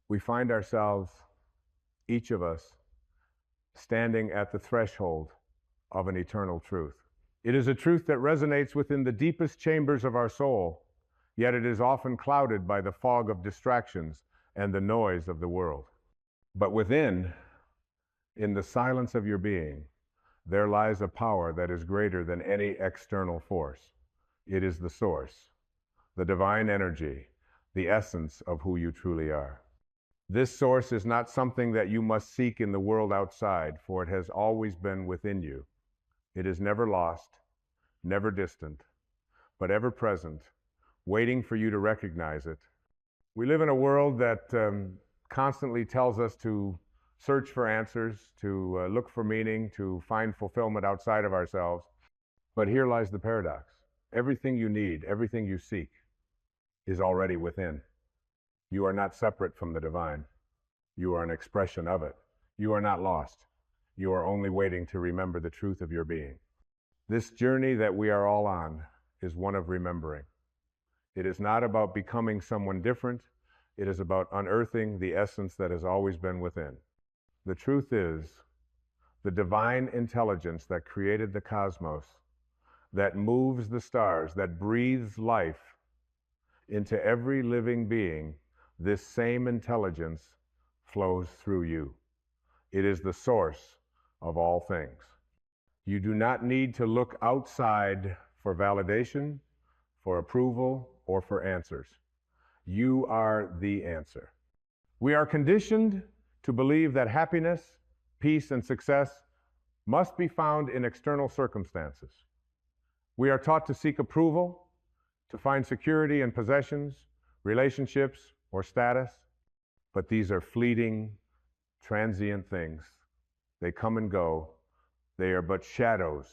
we find ourselves, each of us, standing at the threshold of an eternal truth. It is a truth that resonates within the deepest chambers of our soul, yet it is often clouded by the fog of distractions and the noise of the world. But within, in the silence of your being, there lies a power that is greater than any external force. It is the source, the divine energy, the essence of who you truly are. This source is not something that you must seek in the world outside, for it has always been within you. It is never lost, never distant, but ever present, waiting for you to recognize it. We live in a world that constantly tells us to search for answers, to look for meaning, to find fulfillment outside of ourselves. But here lies the paradox. Everything you need, everything you seek, is already within. You are not separate from the divine. You are an expression of it. You are not lost. You are only waiting to remember the truth of your being. This journey that we are all on is one of remembering. It is not about becoming someone different. It is about unearthing the essence that has always been within. The truth is, the divine intelligence that created the cosmos, that moves the stars, that breathes life into every living being, this same intelligence flows through you. It is the source of all things. You do not need to look outside for validation, for approval, or for answers. You are the answer. We are conditioned to believe that happiness, peace, and success must be found in external circumstances. We are taught to seek approval, to find security in possessions, relationships, or status, but these are fleeting, transient things. They come and go. They are but shadows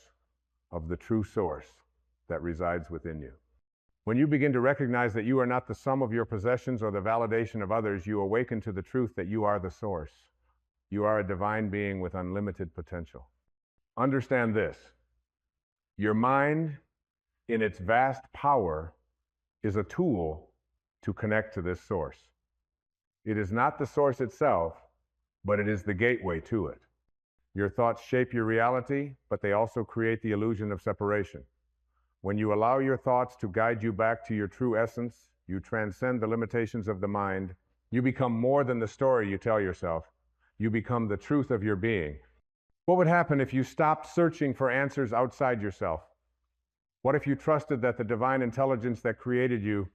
of the true source that resides within you. When you begin to recognize that you are not the sum of your possessions or the validation of others, you awaken to the truth that you are the source. You are a divine being with unlimited potential. Understand this. Your mind, in its vast power, is a tool to connect to this source. It is not the source itself, but it is the gateway to it. Your thoughts shape your reality, but they also create the illusion of separation. When you allow your thoughts to guide you back to your true essence, you transcend the limitations of the mind. You become more than the story you tell yourself. You become the truth of your being. What would happen if you stopped searching for answers outside yourself? What if you trusted that the divine intelligence that created you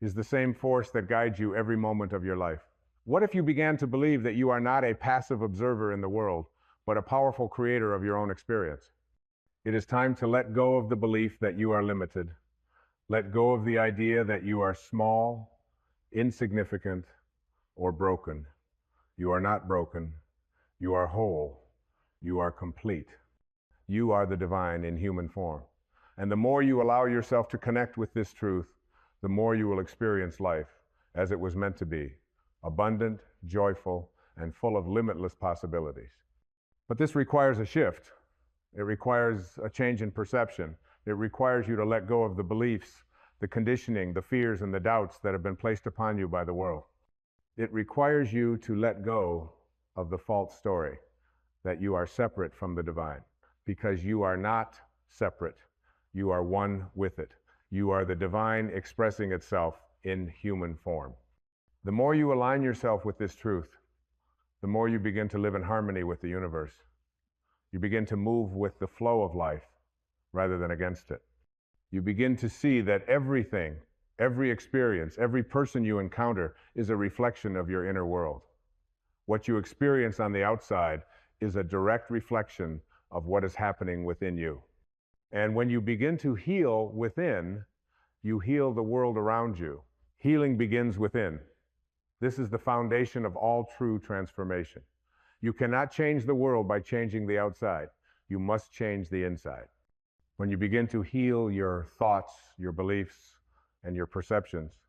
is the same force that guides you every moment of your life? What if you began to believe that you are not a passive observer in the world, but a powerful creator of your own experience? It is time to let go of the belief that you are limited. Let go of the idea that you are small, insignificant, or broken. You are not broken. You are whole. You are complete. You are the divine in human form. And the more you allow yourself to connect with this truth, the more you will experience life as it was meant to be, abundant, joyful, and full of limitless possibilities. But this requires a shift. It requires a change in perception. It requires you to let go of the beliefs, the conditioning, the fears, and the doubts that have been placed upon you by the world. It requires you to let go of the false story that you are separate from the divine, because you are not separate. You are one with it. You are the divine expressing itself in human form. The more you align yourself with this truth, the more you begin to live in harmony with the universe. You begin to move with the flow of life rather than against it. You begin to see that everything, every experience, every person you encounter is a reflection of your inner world. What you experience on the outside is a direct reflection of what is happening within you. And when you begin to heal within, you heal the world around you. Healing begins within. This is the foundation of all true transformation. You cannot change the world by changing the outside. You must change the inside. When you begin to heal your thoughts, your beliefs, and your perceptions,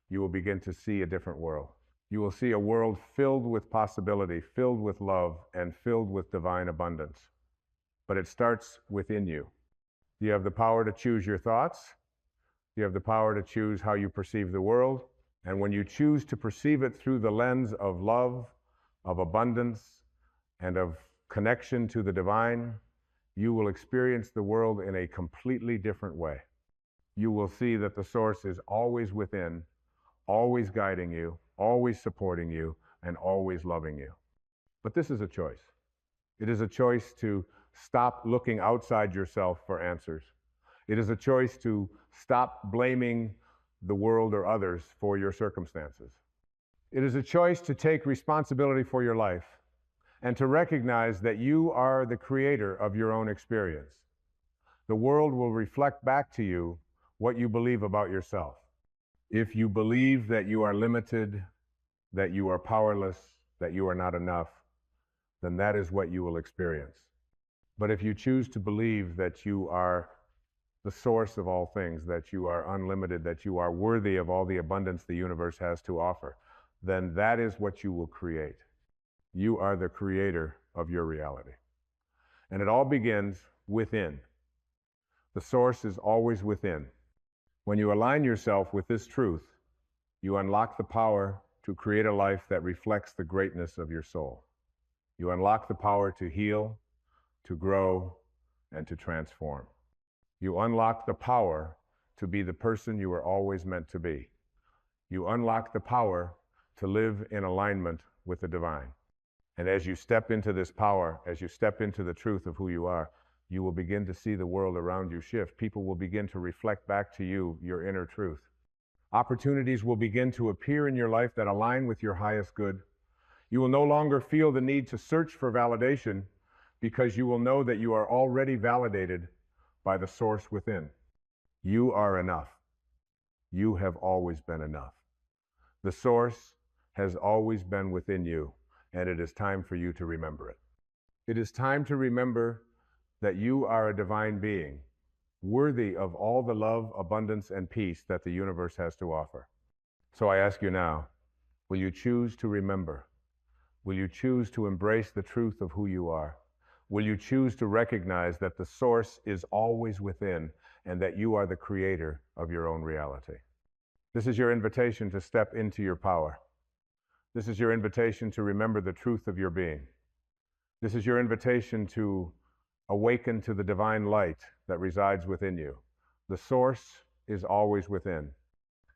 you will begin to see a different world. You will see a world filled with possibility, filled with love, and filled with divine abundance. But it starts within you. You have the power to choose your thoughts. You have the power to choose how you perceive the world. And when you choose to perceive it through the lens of love, of abundance, and of connection to the divine, you will experience the world in a completely different way. You will see that the source is always within, always guiding you, always supporting you, and always loving you. But this is a choice. It is a choice to stop looking outside yourself for answers. It is a choice to stop blaming the world or others for your circumstances. It is a choice to take responsibility for your life and to recognize that you are the creator of your own experience. The world will reflect back to you what you believe about yourself. If you believe that you are limited, that you are powerless, that you are not enough, then that is what you will experience. But if you choose to believe that you are the source of all things, that you are unlimited, that you are worthy of all the abundance the universe has to offer, then that is what you will create. You are the creator of your reality. And it all begins within. The source is always within. When you align yourself with this truth, you unlock the power to create a life that reflects the greatness of your soul. You unlock the power to heal, to grow, and to transform. You unlock the power to be the person you were always meant to be. You unlock the power to live in alignment with the divine. And as you step into this power, as you step into the truth of who you are, you will begin to see the world around you shift. People will begin to reflect back to you your inner truth. Opportunities will begin to appear in your life that align with your highest good. You will no longer feel the need to search for validation because you will know that you are already validated by the source within. You are enough. You have always been enough. The source has always been within you, and it is time for you to remember it. It is time to remember that you are a divine being, worthy of all the love, abundance, and peace that the universe has to offer. So I ask you now, will you choose to remember? Will you choose to embrace the truth of who you are? Will you choose to recognize that the source is always within and that you are the creator of your own reality? This is your invitation to step into your power. This is your invitation to remember the truth of your being. This is your invitation to awaken to the divine light that resides within you. The source is always within.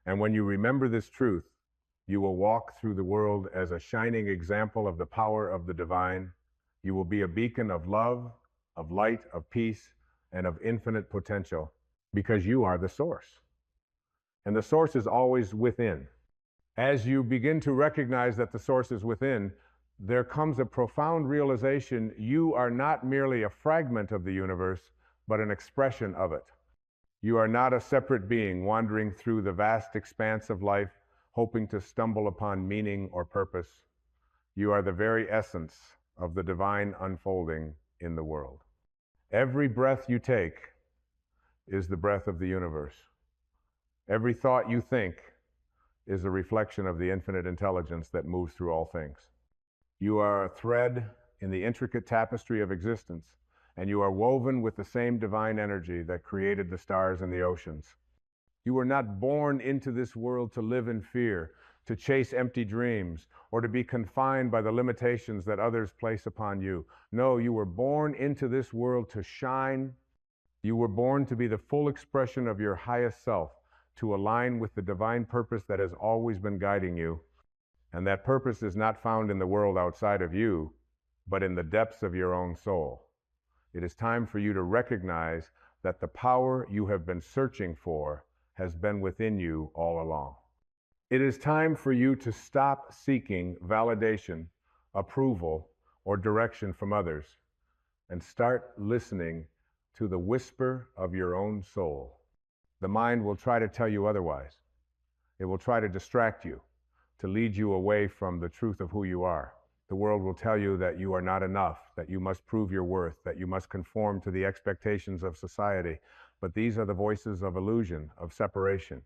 And when you remember this truth, you will walk through the world as a shining example of the power of the divine. You will be a beacon of love, of light, of peace, and of infinite potential because you are the source. And the source is always within. As you begin to recognize that the source is within, there comes a profound realization you are not merely a fragment of the universe, but an expression of it. You are not a separate being wandering through the vast expanse of life, hoping to stumble upon meaning or purpose. You are the very essence of the divine unfolding in the world. Every breath you take is the breath of the universe. Every thought you think is a reflection of the infinite intelligence that moves through all things. You are a thread in the intricate tapestry of existence, and you are woven with the same divine energy that created the stars and the oceans. You were not born into this world to live in fear, to chase empty dreams, or to be confined by the limitations that others place upon you. No, you were born into this world to shine. You were born to be the full expression of your highest self, to align with the divine purpose that has always been guiding you. And that purpose is not found in the world outside of you, but in the depths of your own soul. It is time for you to recognize that the power you have been searching for has been within you all along. It is time for you to stop seeking validation, approval, or direction from others, and start listening to the whisper of your own soul. The mind will try to tell you otherwise. It will try to distract you, to lead you away from the truth of who you are. The world will tell you that you are not enough, that you must prove your worth, that you must conform to the expectations of society. But these are the voices of illusion, of separation.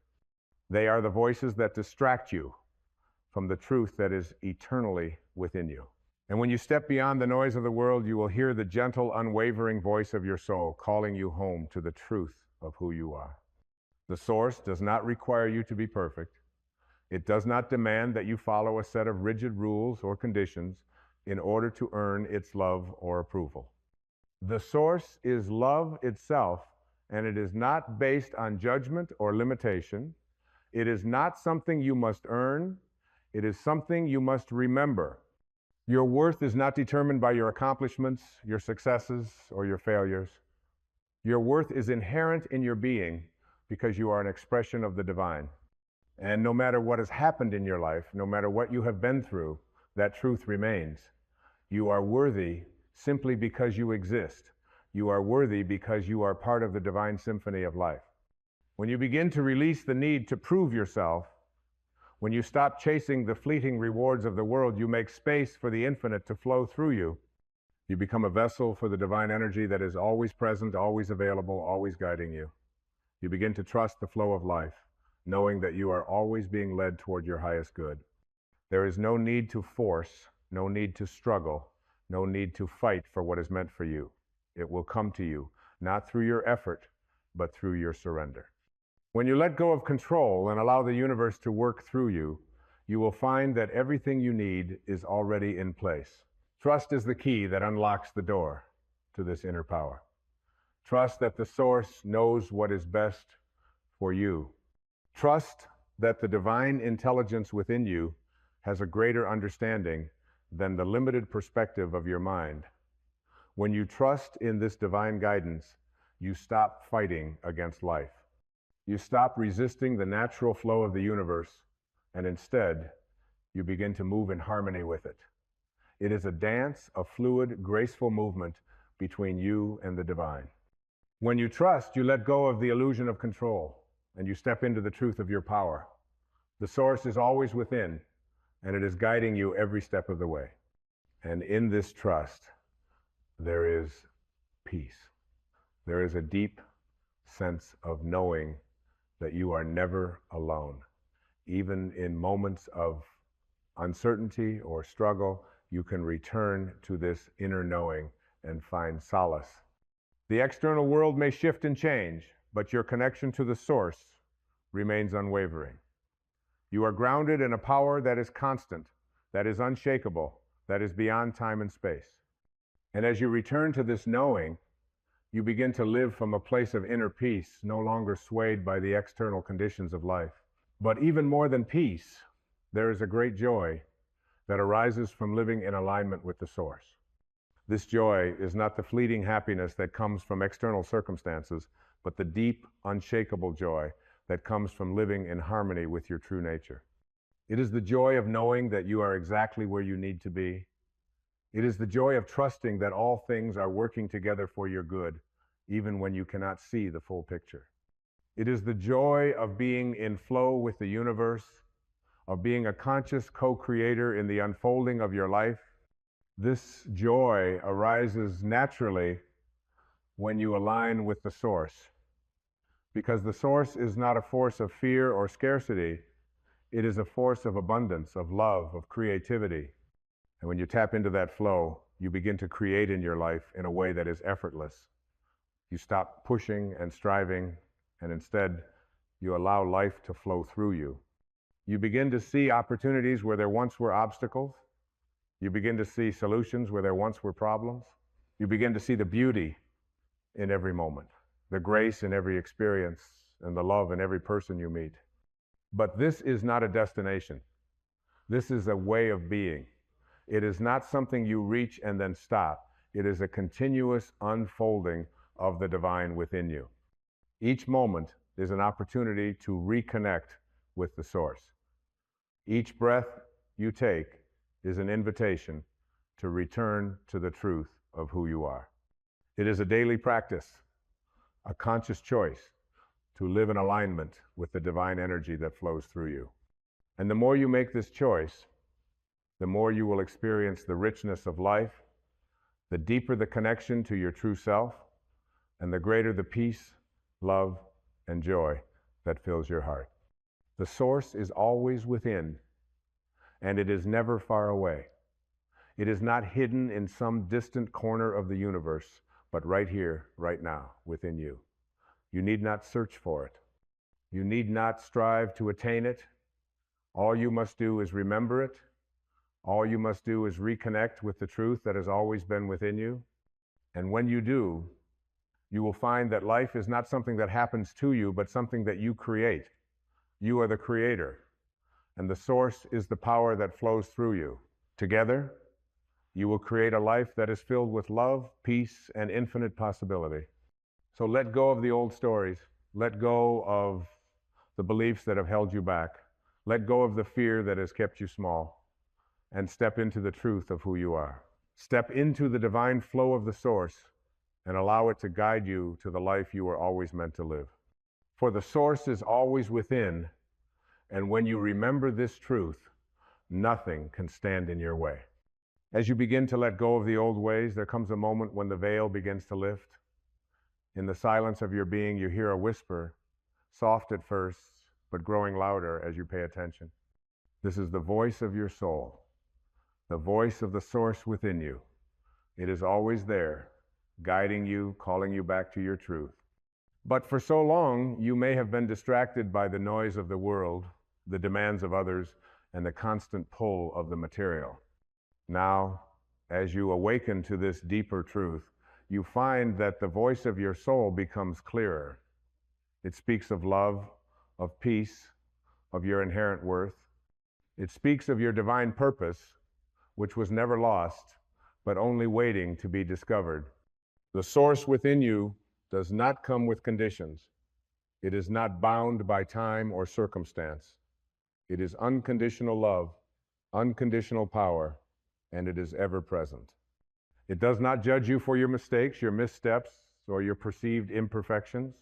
They are the voices that distract you from the truth that is eternally within you. And when you step beyond the noise of the world, you will hear the gentle, unwavering voice of your soul calling you home to the truth of who you are. The source does not require you to be perfect. It does not demand that you follow a set of rigid rules or conditions in order to earn its love or approval. The source is love itself, and it is not based on judgment or limitation. It is not something you must earn. It is something you must remember. Your worth is not determined by your accomplishments, your successes, or your failures. Your worth is inherent in your being because you are an expression of the divine. And no matter what has happened in your life, no matter what you have been through, that truth remains. You are worthy simply because you exist. You are worthy because you are part of the divine symphony of life. When you begin to release the need to prove yourself, when you stop chasing the fleeting rewards of the world, you make space for the infinite to flow through you. You become a vessel for the divine energy that is always present, always available, always guiding you. You begin to trust the flow of life, knowing that you are always being led toward your highest good. There is no need to force, no need to struggle, no need to fight for what is meant for you. It will come to you, not through your effort, but through your surrender. When you let go of control and allow the universe to work through you, you will find that everything you need is already in place. Trust is the key that unlocks the door to this inner power. Trust that the source knows what is best for you. Trust that the divine intelligence within you has a greater understanding than the limited perspective of your mind. When you trust in this divine guidance, you stop fighting against life. You stop resisting the natural flow of the universe, and instead, you begin to move in harmony with it. It is a dance, a fluid, graceful movement between you and the divine. When you trust, you let go of the illusion of control, and you step into the truth of your power. The source is always within, and it is guiding you every step of the way. And in this trust, there is peace. There is a deep sense of knowing that you are never alone. Even in moments of uncertainty or struggle, you can return to this inner knowing and find solace. The external world may shift and change, but your connection to the source remains unwavering. You are grounded in a power that is constant, that is unshakable, that is beyond time and space. And as you return to this knowing, you begin to live from a place of inner peace, no longer swayed by the external conditions of life. But even more than peace, there is a great joy that arises from living in alignment with the source. This joy is not the fleeting happiness that comes from external circumstances, but the deep, unshakable joy that comes from living in harmony with your true nature. It is the joy of knowing that you are exactly where you need to be. It is the joy of trusting that all things are working together for your good, even when you cannot see the full picture. It is the joy of being in flow with the universe, of being a conscious co-creator in the unfolding of your life. This joy arises naturally when you align with the source, because the source is not a force of fear or scarcity. It is a force of abundance, of love, of creativity. And when you tap into that flow, you begin to create in your life in a way that is effortless. You stop pushing and striving, and instead, you allow life to flow through you. You begin to see opportunities where there once were obstacles. You begin to see solutions where there once were problems. You begin to see the beauty in every moment, the grace in every experience, and the love in every person you meet. But this is not a destination. This is a way of being. It is not something you reach and then stop. It is a continuous unfolding of the divine within you. Each moment is an opportunity to reconnect with the source. Each breath you take is an invitation to return to the truth of who you are. It is a daily practice, a conscious choice to live in alignment with the divine energy that flows through you. And the more you make this choice, the more you will experience the richness of life, the deeper the connection to your true self, and the greater the peace, love, and joy that fills your heart. The source is always within, and it is never far away. It is not hidden in some distant corner of the universe, but right here, right now, within you. You need not search for it. You need not strive to attain it. All you must do is remember it. All you must do is reconnect with the truth that has always been within you. And when you do, you will find that life is not something that happens to you, but something that you create. You are the creator, and the source is the power that flows through you. Together, you will create a life that is filled with love, peace, and infinite possibility. So let go of the old stories. Let go of the beliefs that have held you back. Let go of the fear that has kept you small, and step into the truth of who you are. Step into the divine flow of the source and allow it to guide you to the life you were always meant to live. For the source is always within, and when you remember this truth, nothing can stand in your way. As you begin to let go of the old ways, there comes a moment when the veil begins to lift. In the silence of your being, you hear a whisper, soft at first, but growing louder as you pay attention. This is the voice of your soul, the voice of the source within you. It is always there, guiding you, calling you back to your truth. But for so long, you may have been distracted by the noise of the world, the demands of others, and the constant pull of the material. Now, as you awaken to this deeper truth, you find that the voice of your soul becomes clearer. It speaks of love, of peace, of your inherent worth. It speaks of your divine purpose, which was never lost, but only waiting to be discovered. The source within you does not come with conditions. It is not bound by time or circumstance. It is unconditional love, unconditional power, and it is ever present. It does not judge you for your mistakes, your missteps, or your perceived imperfections.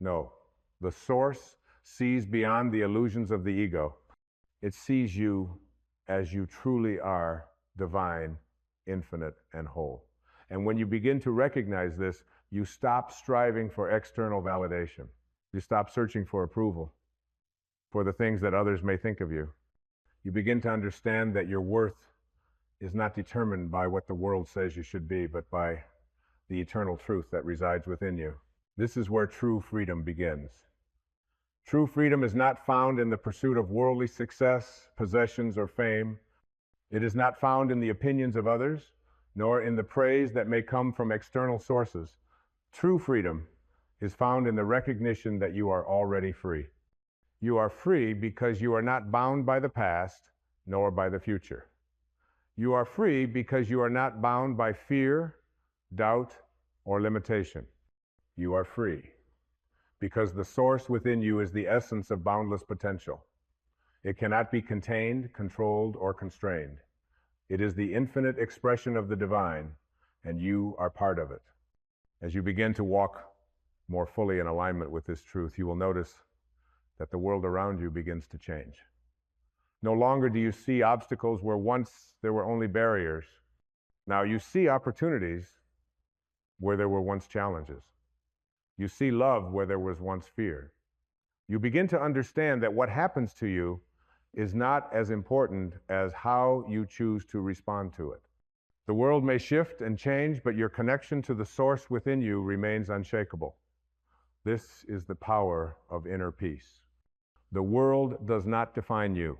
No, the source sees beyond the illusions of the ego. It sees you as you truly are, divine, infinite, and whole. And when you begin to recognize this, you stop striving for external validation. You stop searching for approval, for the things that others may think of you. You begin to understand that your worth is not determined by what the world says you should be, but by the eternal truth that resides within you. This is where true freedom begins. True freedom is not found in the pursuit of worldly success, possessions, or fame. It is not found in the opinions of others, nor in the praise that may come from external sources. True freedom is found in the recognition that you are already free. You are free because you are not bound by the past, nor by the future. You are free because you are not bound by fear, doubt, or limitation. You are free because the source within you is the essence of boundless potential. It cannot be contained, controlled, or constrained. It is the infinite expression of the divine, and you are part of it. As you begin to walk more fully in alignment with this truth, you will notice that the world around you begins to change. No longer do you see obstacles where once there were only barriers. Now you see opportunities where there were once challenges. You see love where there was once fear. You begin to understand that what happens to you is not as important as how you choose to respond to it. The world may shift and change, but your connection to the source within you remains unshakable. This is the power of inner peace. The world does not define you.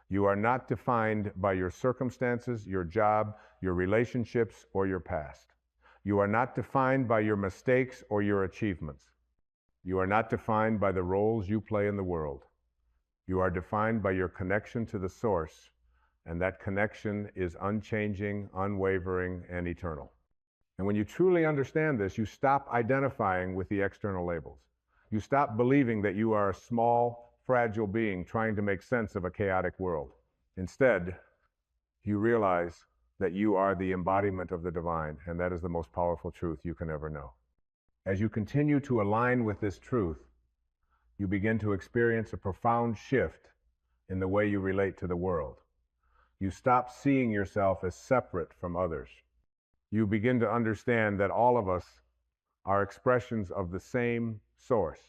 You are not defined by your circumstances, your job, your relationships, or your past. You are not defined by your mistakes or your achievements. You are not defined by the roles you play in the world. You are defined by your connection to the source, and that connection is unchanging, unwavering, and eternal. And when you truly understand this, you stop identifying with the external labels. You stop believing that you are a small, fragile being trying to make sense of a chaotic world. Instead, you realize that you are the embodiment of the divine, and that is the most powerful truth you can ever know. As you continue to align with this truth, you begin to experience a profound shift in the way you relate to the world. You stop seeing yourself as separate from others. You begin to understand that all of us are expressions of the same source,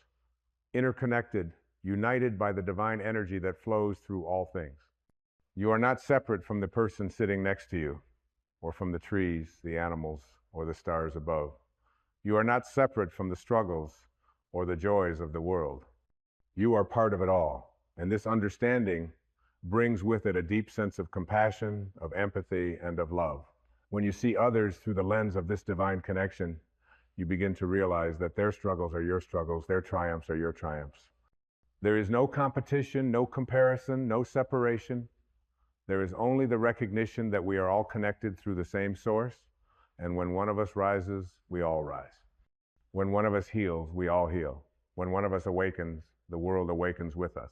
interconnected, united by the divine energy that flows through all things. You are not separate from the person sitting next to you, or from the trees, the animals, or the stars above. You are not separate from the struggles or the joys of the world. You are part of it all, and this understanding brings with it a deep sense of compassion, of empathy, and of love. When you see others through the lens of this divine connection, you begin to realize that their struggles are your struggles, their triumphs are your triumphs. There is no competition, no comparison, no separation. There is only the recognition that we are all connected through the same source, and when one of us rises, we all rise. When one of us heals, we all heal. When one of us awakens, the world awakens with us.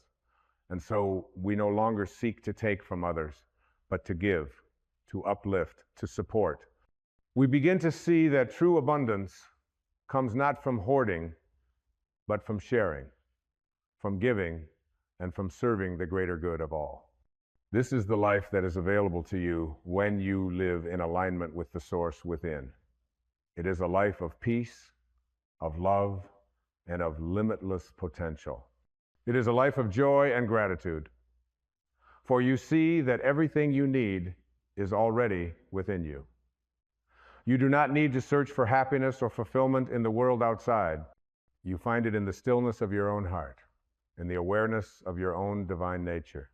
And so we no longer seek to take from others, but to give, to uplift, to support. We begin to see that true abundance comes not from hoarding, but from sharing, from giving, and from serving the greater good of all. This is the life that is available to you when you live in alignment with the source within. It is a life of peace, of love, and of limitless potential. It is a life of joy and gratitude, for you see that everything you need is already within you. You do not need to search for happiness or fulfillment in the world outside. You find it in the stillness of your own heart, in the awareness of your own divine nature.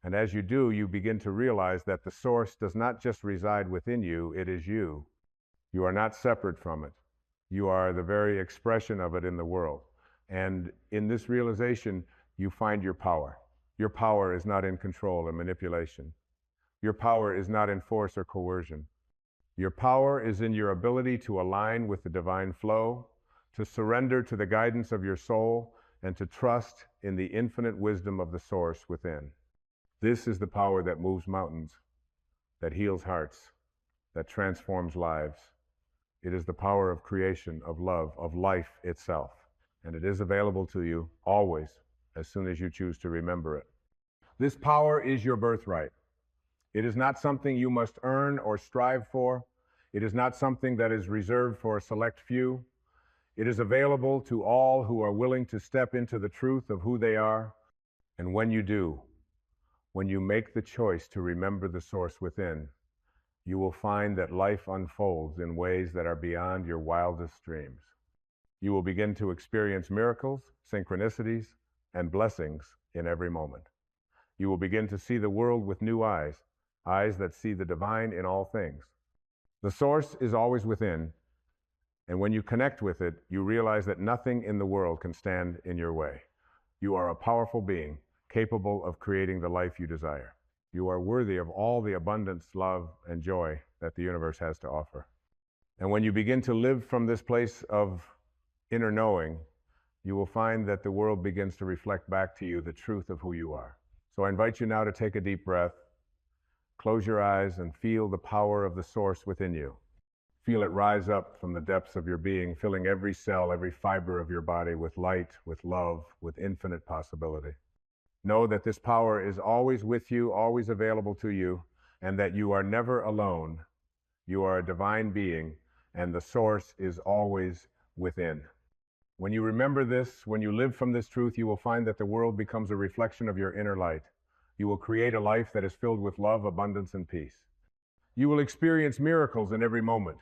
And as you do, you begin to realize that the source does not just reside within you, it is you. You are not separate from it. You are the very expression of it in the world. And in this realization, you find your power. Your power is not in control or manipulation. Your power is not in force or coercion. Your power is in your ability to align with the divine flow, to surrender to the guidance of your soul, and to trust in the infinite wisdom of the source within. This is the power that moves mountains, that heals hearts, that transforms lives. It is the power of creation, of love, of life itself. And it is available to you always, as soon as you choose to remember it. This power is your birthright. It is not something you must earn or strive for. It is not something that is reserved for a select few. It is available to all who are willing to step into the truth of who they are. And when you do, when you make the choice to remember the source within, you will find that life unfolds in ways that are beyond your wildest dreams. You will begin to experience miracles, synchronicities, and blessings in every moment. You will begin to see the world with new eyes, eyes that see the divine in all things. The source is always within, and when you connect with it, you realize that nothing in the world can stand in your way. You are a powerful being, capable of creating the life you desire. You are worthy of all the abundance, love, and joy that the universe has to offer. And when you begin to live from this place of inner knowing, you will find that the world begins to reflect back to you the truth of who you are. So I invite you now to take a deep breath, close your eyes, and feel the power of the source within you. Feel it rise up from the depths of your being, filling every cell, every fiber of your body with light, with love, with infinite possibility. Know that this power is always with you, always available to you, and that you are never alone. You are a divine being, and the source is always within. When you remember this, when you live from this truth, you will find that the world becomes a reflection of your inner light. You will create a life that is filled with love, abundance, and peace. You will experience miracles in every moment.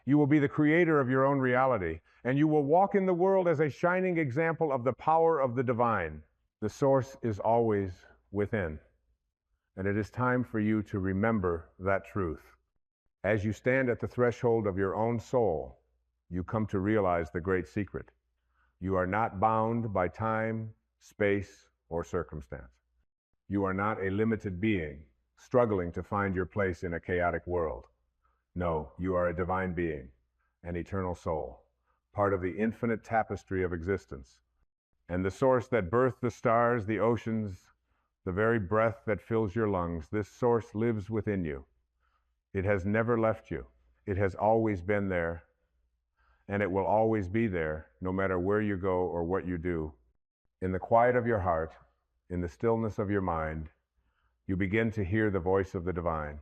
You will be the creator of your own reality, and you will walk in the world as a shining example of the power of the divine. The source is always within, and it is time for you to remember that truth. As you stand at the threshold of your own soul, you come to realize the great secret. You are not bound by time, space, or circumstance. You are not a limited being, struggling to find your place in a chaotic world. No, you are a divine being, an eternal soul, part of the infinite tapestry of existence. And the source that birthed the stars, the oceans, the very breath that fills your lungs, this source lives within you. It has never left you. It has always been there, and it will always be there, no matter where you go or what you do. In the quiet of your heart, in the stillness of your mind, you begin to hear the voice of the divine.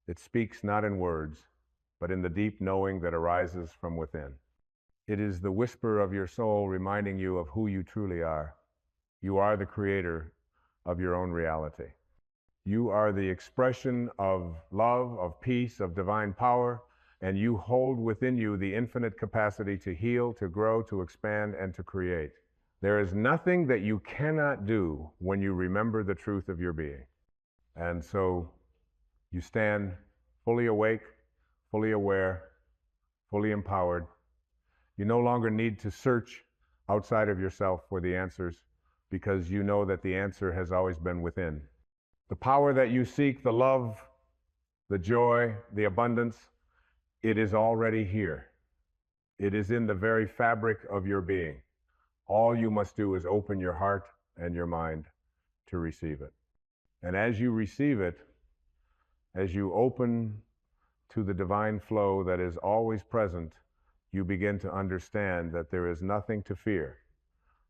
It speaks not in words, but in the deep knowing that arises from within. It is the whisper of your soul reminding you of who you truly are. You are the creator of your own reality. You are the expression of love, of peace, of divine power, and you hold within you the infinite capacity to heal, to grow, to expand, and to create. There is nothing that you cannot do when you remember the truth of your being. And so you stand fully awake, fully aware, fully empowered. You no longer need to search outside of yourself for the answers because you know that the answer has always been within. The power that you seek, the love, the joy, the abundance, it is already here. It is in the very fabric of your being. All you must do is open your heart and your mind to receive it. And as you receive it, as you open to the divine flow that is always present, you begin to understand that there is nothing to fear.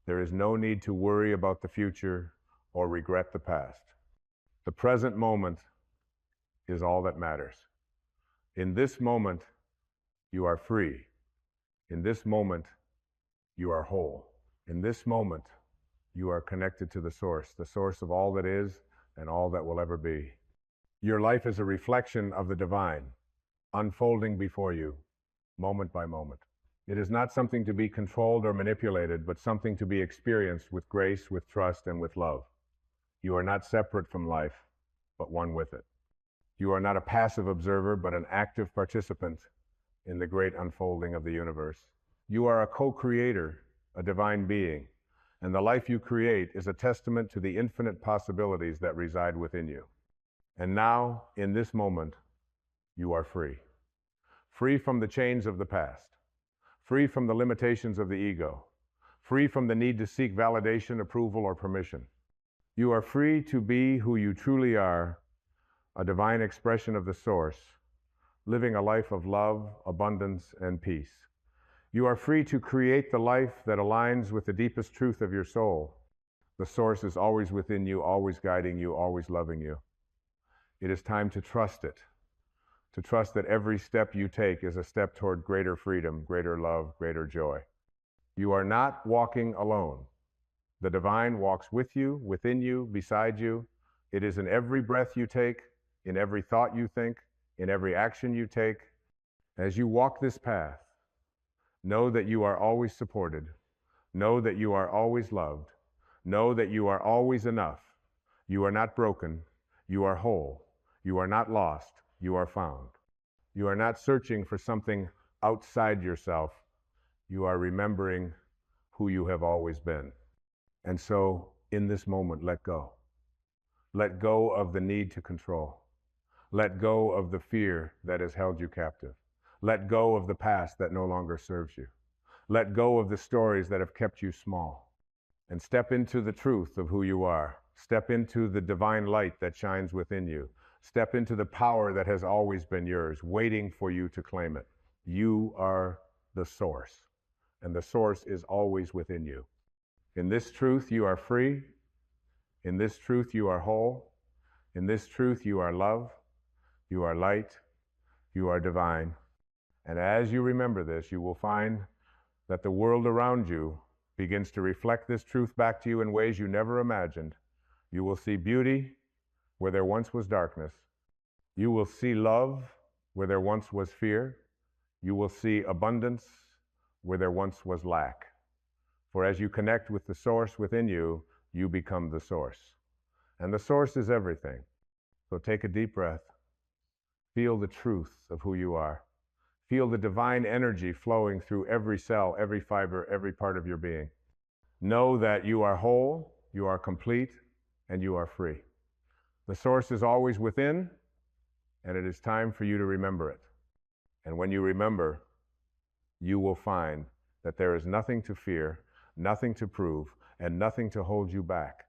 There is no need to worry about the future or regret the past. The present moment is all that matters. In this moment, you are free. In this moment, you are whole. In this moment, you are connected to the source of all that is and all that will ever be. Your life is a reflection of the divine, unfolding before you, moment by moment. It is not something to be controlled or manipulated, but something to be experienced with grace, with trust, and with love. You are not separate from life, but one with it. You are not a passive observer, but an active participant in the great unfolding of the universe. You are a co-creator, a divine being, and the life you create is a testament to the infinite possibilities that reside within you. And now, in this moment, you are free. Free from the chains of the past, free from the limitations of the ego, free from the need to seek validation, approval, or permission. You are free to be who you truly are, a divine expression of the source, living a life of love, abundance, and peace. You are free to create the life that aligns with the deepest truth of your soul. The source is always within you, always guiding you, always loving you. It is time to trust it, to trust that every step you take is a step toward greater freedom, greater love, greater joy. You are not walking alone. The divine walks with you, within you, beside you. It is in every breath you take, in every thought you think, in every action you take. As you walk this path, know that you are always supported. Know that you are always loved. Know that you are always enough. You are not broken. You are whole. You are not lost. You are found. You are not searching for something outside yourself. You are remembering who you have always been. And so, in this moment, let go. Let go of the need to control. Let go of the fear that has held you captive. Let go of the past that no longer serves you. Let go of the stories that have kept you small. And step into the truth of who you are. Step into the divine light that shines within you. Step into the power that has always been yours, waiting for you to claim it. You are the source, and the source is always within you. In this truth, you are free. In this truth, you are whole. In this truth, you are love. You are light. You are divine. And as you remember this, you will find that the world around you begins to reflect this truth back to you in ways you never imagined. You will see beauty where there once was darkness. You will see love where there once was fear. You will see abundance where there once was lack. For as you connect with the source within you, you become the source. And the source is everything. So take a deep breath. Feel the truth of who you are. Feel the divine energy flowing through every cell, every fiber, every part of your being. Know that you are whole, you are complete, and you are free. The source is always within, and it is time for you to remember it. And when you remember, you will find that there is nothing to fear, nothing to prove, and nothing to hold you back.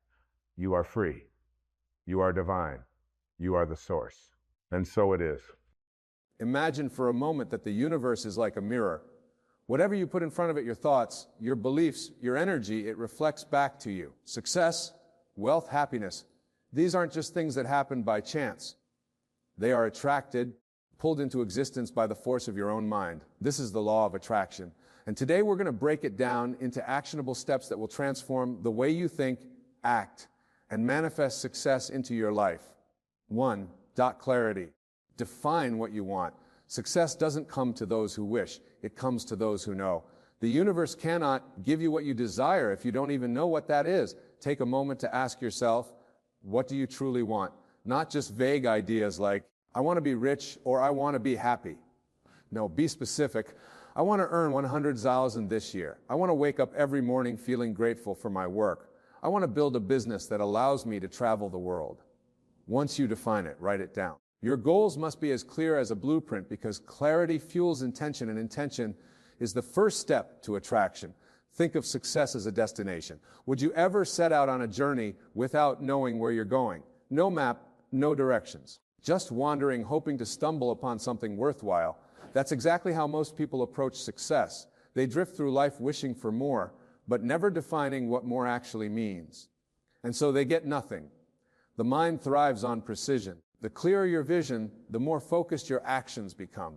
You are free. You are divine. You are the source. And so it is. Imagine for a moment that the universe is like a mirror. Whatever you put in front of it, your thoughts, your beliefs, your energy, it reflects back to you. Success, wealth, happiness. These aren't just things that happen by chance. They are attracted, pulled into existence by the force of your own mind. This is the law of attraction. And today we're going to break it down into actionable steps that will transform the way you think, act, and manifest success into your life. 1. Clarity. Define what you want. Success doesn't come to those who wish. It comes to those who know. The universe cannot give you what you desire if you don't even know what that is. Take a moment to ask yourself, what do you truly want? Not just vague ideas like, I want to be rich or I want to be happy. No, be specific. I want to earn 100,000 this year. I want to wake up every morning feeling grateful for my work. I want to build a business that allows me to travel the world. Once you define it, write it down. Your goals must be as clear as a blueprint because clarity fuels intention, and intention is the first step to attraction. Think of success as a destination. Would you ever set out on a journey without knowing where you're going? No map, no directions. Just wandering, hoping to stumble upon something worthwhile. That's exactly how most people approach success. They drift through life wishing for more, but never defining what more actually means. And so they get nothing. The mind thrives on precision. The clearer your vision, the more focused your actions become.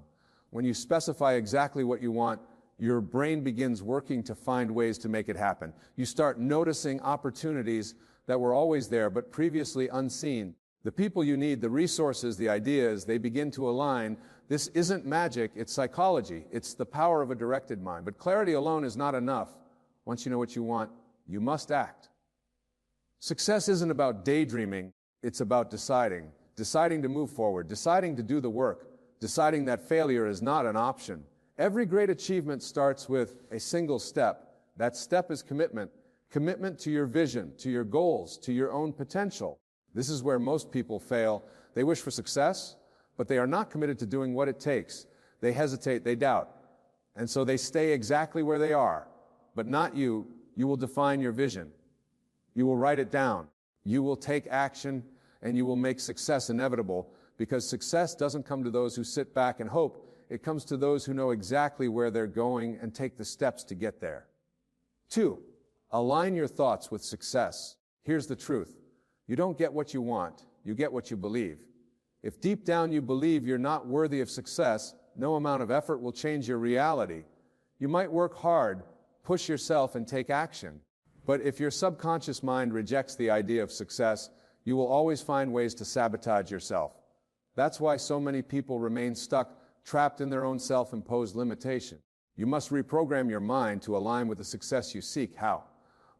When you specify exactly what you want, your brain begins working to find ways to make it happen. You start noticing opportunities that were always there but previously unseen. The people you need, the resources, the ideas, they begin to align. This isn't magic, it's psychology. It's the power of a directed mind. But clarity alone is not enough. Once you know what you want, you must act. Success isn't about daydreaming, it's about deciding. Deciding to move forward, deciding to do the work, deciding that failure is not an option. Every great achievement starts with a single step. That step is commitment. Commitment to your vision, to your goals, to your own potential. This is where most people fail. They wish for success, but they are not committed to doing what it takes. They hesitate, they doubt. And so they stay exactly where they are. But not you. You will define your vision. You will write it down. You will take action, and you will make success inevitable, because success doesn't come to those who sit back and hope. It comes to those who know exactly where they're going and take the steps to get there. 2, align your thoughts with success. Here's the truth. You don't get what you want. You get what you believe. If deep down you believe you're not worthy of success, no amount of effort will change your reality. You might work hard, push yourself, and take action. But if your subconscious mind rejects the idea of success, you will always find ways to sabotage yourself. That's why so many people remain stuck, trapped in their own self-imposed limitation. You must reprogram your mind to align with the success you seek. How?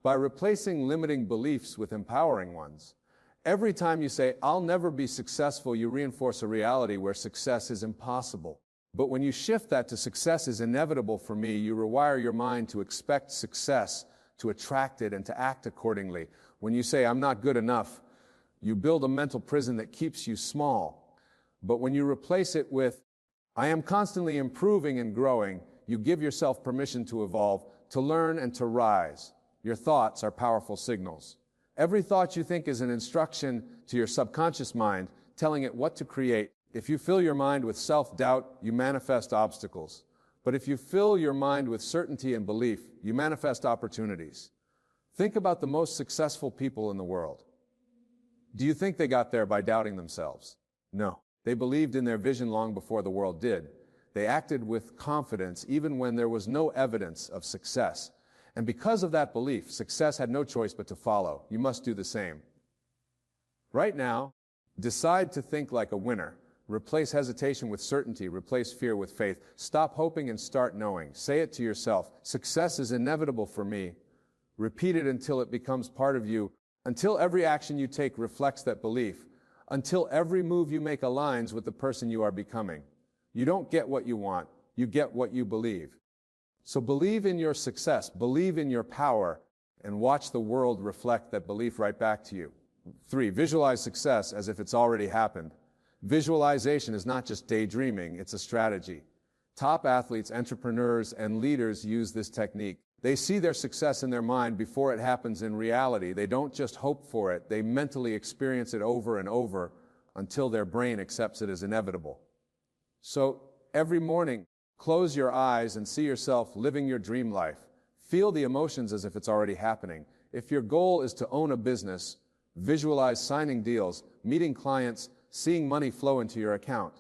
By replacing limiting beliefs with empowering ones. Every time you say, I'll never be successful, you reinforce a reality where success is impossible. But when you shift that to success is inevitable for me, you rewire your mind to expect success, to attract it, and to act accordingly. When you say, I'm not good enough, you build a mental prison that keeps you small. But when you replace it with, I am constantly improving and growing, you give yourself permission to evolve, to learn, and to rise. Your thoughts are powerful signals. Every thought you think is an instruction to your subconscious mind, telling it what to create. If you fill your mind with self-doubt, you manifest obstacles. But if you fill your mind with certainty and belief, you manifest opportunities. Think about the most successful people in the world. Do you think they got there by doubting themselves? No. They believed in their vision long before the world did. They acted with confidence even when there was no evidence of success. And because of that belief, success had no choice but to follow. You must do the same. Right now, decide to think like a winner. Replace hesitation with certainty. Replace fear with faith. Stop hoping and start knowing. Say it to yourself. Success is inevitable for me. Repeat it until it becomes part of you. Until every action you take reflects that belief. Until every move you make aligns with the person you are becoming. You don't get what you want. You get what you believe. So believe in your success. Believe in your power. And watch the world reflect that belief right back to you. 3, visualize success as if it's already happened. Visualization is not just daydreaming, it's a strategy. Top athletes, entrepreneurs, and leaders use this technique. They see their success in their mind before it happens in reality. They don't just hope for it, they mentally experience it over and over until their brain accepts it as inevitable. So every morning, close your eyes and see yourself living your dream life. Feel the emotions as if it's already happening. If your goal is to own a business, visualize signing deals, meeting clients, seeing money flow into your account.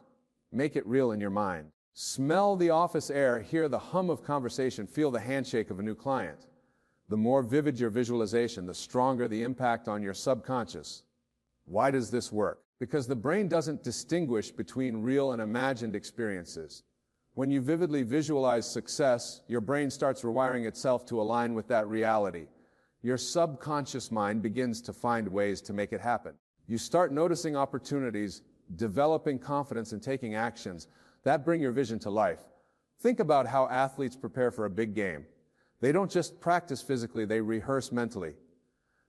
Make it real in your mind. Smell the office air, hear the hum of conversation, feel the handshake of a new client. The more vivid your visualization, the stronger the impact on your subconscious. Why does this work? Because the brain doesn't distinguish between real and imagined experiences. When you vividly visualize success, your brain starts rewiring itself to align with that reality. Your subconscious mind begins to find ways to make it happen. You start noticing opportunities, developing confidence, and taking actions that bring your vision to life. Think about how athletes prepare for a big game. They don't just practice physically, they rehearse mentally.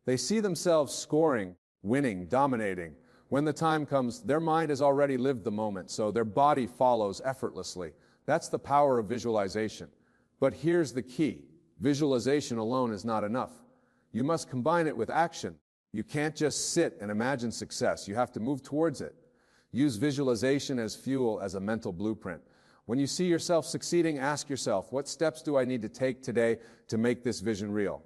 They see themselves scoring, winning, dominating. When the time comes, their mind has already lived the moment, so their body follows effortlessly. That's the power of visualization. But here's the key. Visualization alone is not enough. You must combine it with action. You can't just sit and imagine success. You have to move towards it. Use visualization as fuel, as a mental blueprint. When you see yourself succeeding, ask yourself, what steps do I need to take today to make this vision real?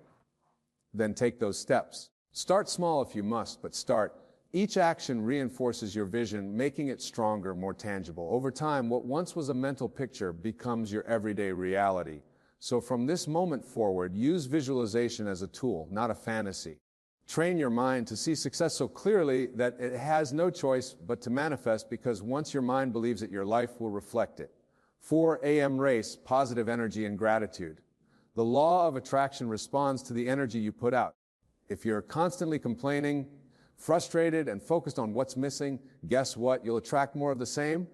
Then take those steps. Start small if you must, but start. Each action reinforces your vision, making it stronger, more tangible. Over time, what once was a mental picture becomes your everyday reality. So from this moment forward, use visualization as a tool, not a fantasy. Train your mind to see success so clearly that it has no choice but to manifest, because once your mind believes it, your life will reflect it. 4 a.m. race, positive energy and gratitude. The law of attraction responds to the energy you put out. If you're constantly complaining, frustrated, and focused on what's missing, guess what? You'll attract more of the same.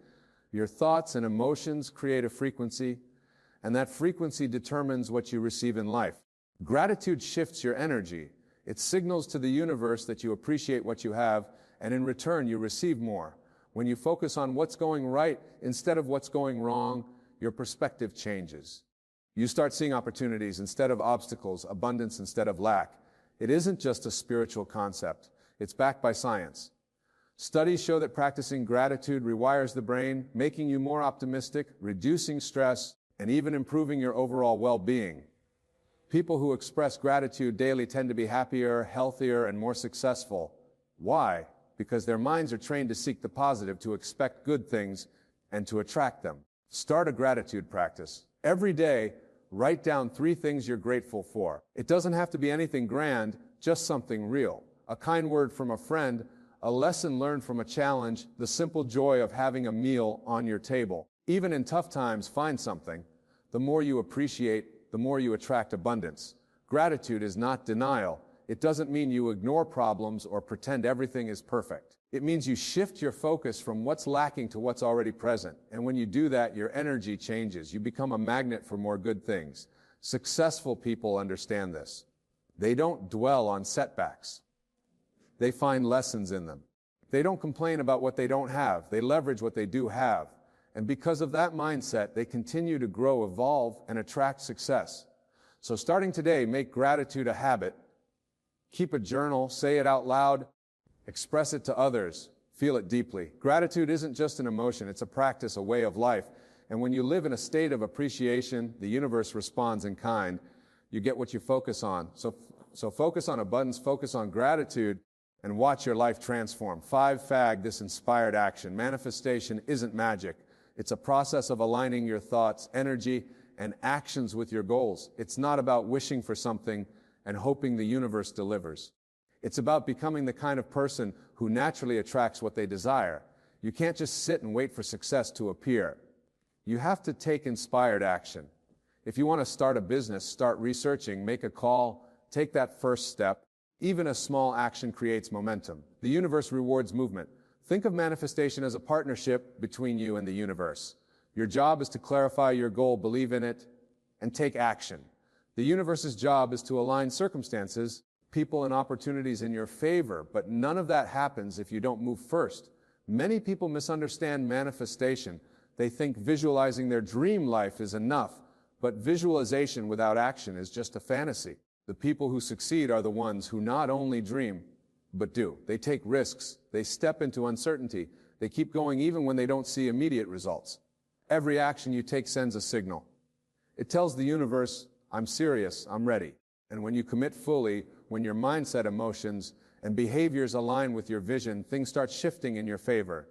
Your thoughts and emotions create a frequency, and that frequency determines what you receive in life. Gratitude shifts your energy. It signals to the universe that you appreciate what you have, and in return, you receive more. When you focus on what's going right instead of what's going wrong, your perspective changes. You start seeing opportunities instead of obstacles, abundance instead of lack. It isn't just a spiritual concept. It's backed by science. Studies show that practicing gratitude rewires the brain, making you more optimistic, reducing stress, and even improving your overall well-being. People who express gratitude daily tend to be happier, healthier, and more successful. Why? Because their minds are trained to seek the positive, to expect good things, and to attract them. Start a gratitude practice. Every day, write down 3 things you're grateful for. It doesn't have to be anything grand, just something real. A kind word from a friend, a lesson learned from a challenge, the simple joy of having a meal on your table. Even in tough times, find something. The more you appreciate, the more you attract abundance. Gratitude is not denial. It doesn't mean you ignore problems or pretend everything is perfect. It means you shift your focus from what's lacking to what's already present. And when you do that, your energy changes. You become a magnet for more good things. Successful people understand this. They don't dwell on setbacks. They find lessons in them. They don't complain about what they don't have. They leverage what they do have. And because of that mindset, they continue to grow, evolve, and attract success. So starting today, make gratitude a habit. Keep a journal, say it out loud, express it to others, feel it deeply. Gratitude isn't just an emotion, it's a practice, a way of life. And when you live in a state of appreciation, the universe responds in kind. You get what you focus on. So focus on abundance, focus on gratitude, and watch your life transform. 5 FAG, this inspired action. Manifestation isn't magic. It's a process of aligning your thoughts, energy, and actions with your goals. It's not about wishing for something and hoping the universe delivers. It's about becoming the kind of person who naturally attracts what they desire. You can't just sit and wait for success to appear. You have to take inspired action. If you want to start a business, start researching, make a call, take that first step. Even a small action creates momentum. The universe rewards movement. Think of manifestation as a partnership between you and the universe. Your job is to clarify your goal, believe in it, and take action. The universe's job is to align circumstances, people, and opportunities in your favor, but none of that happens if you don't move first. Many people misunderstand manifestation. They think visualizing their dream life is enough, but visualization without action is just a fantasy. The people who succeed are the ones who not only dream, but do. They take risks. They step into uncertainty. They keep going even when they don't see immediate results. Every action you take sends a signal. It tells the universe, I'm serious, I'm ready. And when you commit fully, when your mindset, emotions, and behaviors align with your vision, things start shifting in your favor.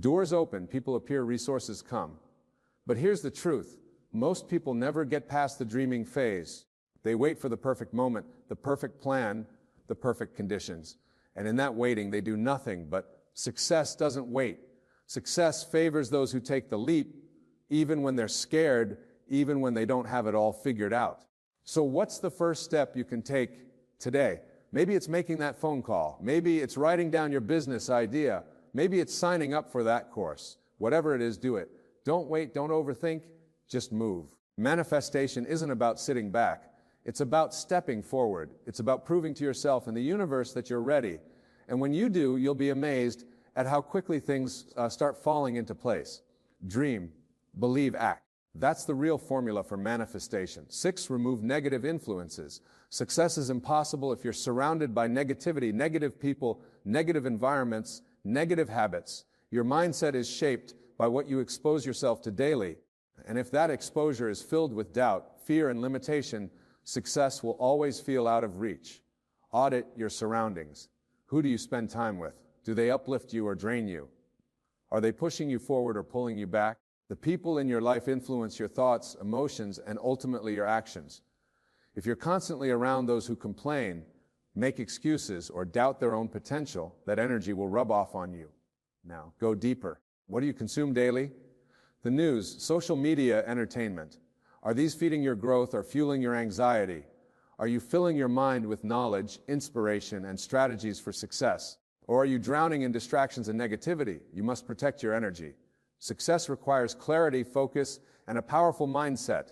Doors open, people appear, resources come. But here's the truth. Most people never get past the dreaming phase. They wait for the perfect moment, the perfect plan, the perfect conditions. And in that waiting, they do nothing. But success doesn't wait. Success favors those who take the leap, even when they're scared, even when they don't have it all figured out. So what's the first step you can take today? Maybe it's making that phone call. Maybe it's writing down your business idea. Maybe it's signing up for that course. Whatever it is, do it. Don't wait, don't overthink, just move. Manifestation isn't about sitting back. It's about stepping forward. It's about proving to yourself and the universe that you're ready. And when you do, you'll be amazed at how quickly things start falling into place. Dream, believe, act. That's the real formula for manifestation. 6, remove negative influences. Success is impossible if you're surrounded by negativity, negative people, negative environments, negative habits. Your mindset is shaped by what you expose yourself to daily. And if that exposure is filled with doubt, fear, and limitation, success will always feel out of reach. Audit your surroundings. Who do you spend time with? Do they uplift you or drain you? Are they pushing you forward or pulling you back? The people in your life influence your thoughts, emotions, and ultimately your actions. If you're constantly around those who complain, make excuses, or doubt their own potential, that energy will rub off on you. Now, go deeper. What do you consume daily? The news, social media, entertainment. Are these feeding your growth or fueling your anxiety? Are you filling your mind with knowledge, inspiration, and strategies for success? Or are you drowning in distractions and negativity? You must protect your energy. Success requires clarity, focus, and a powerful mindset.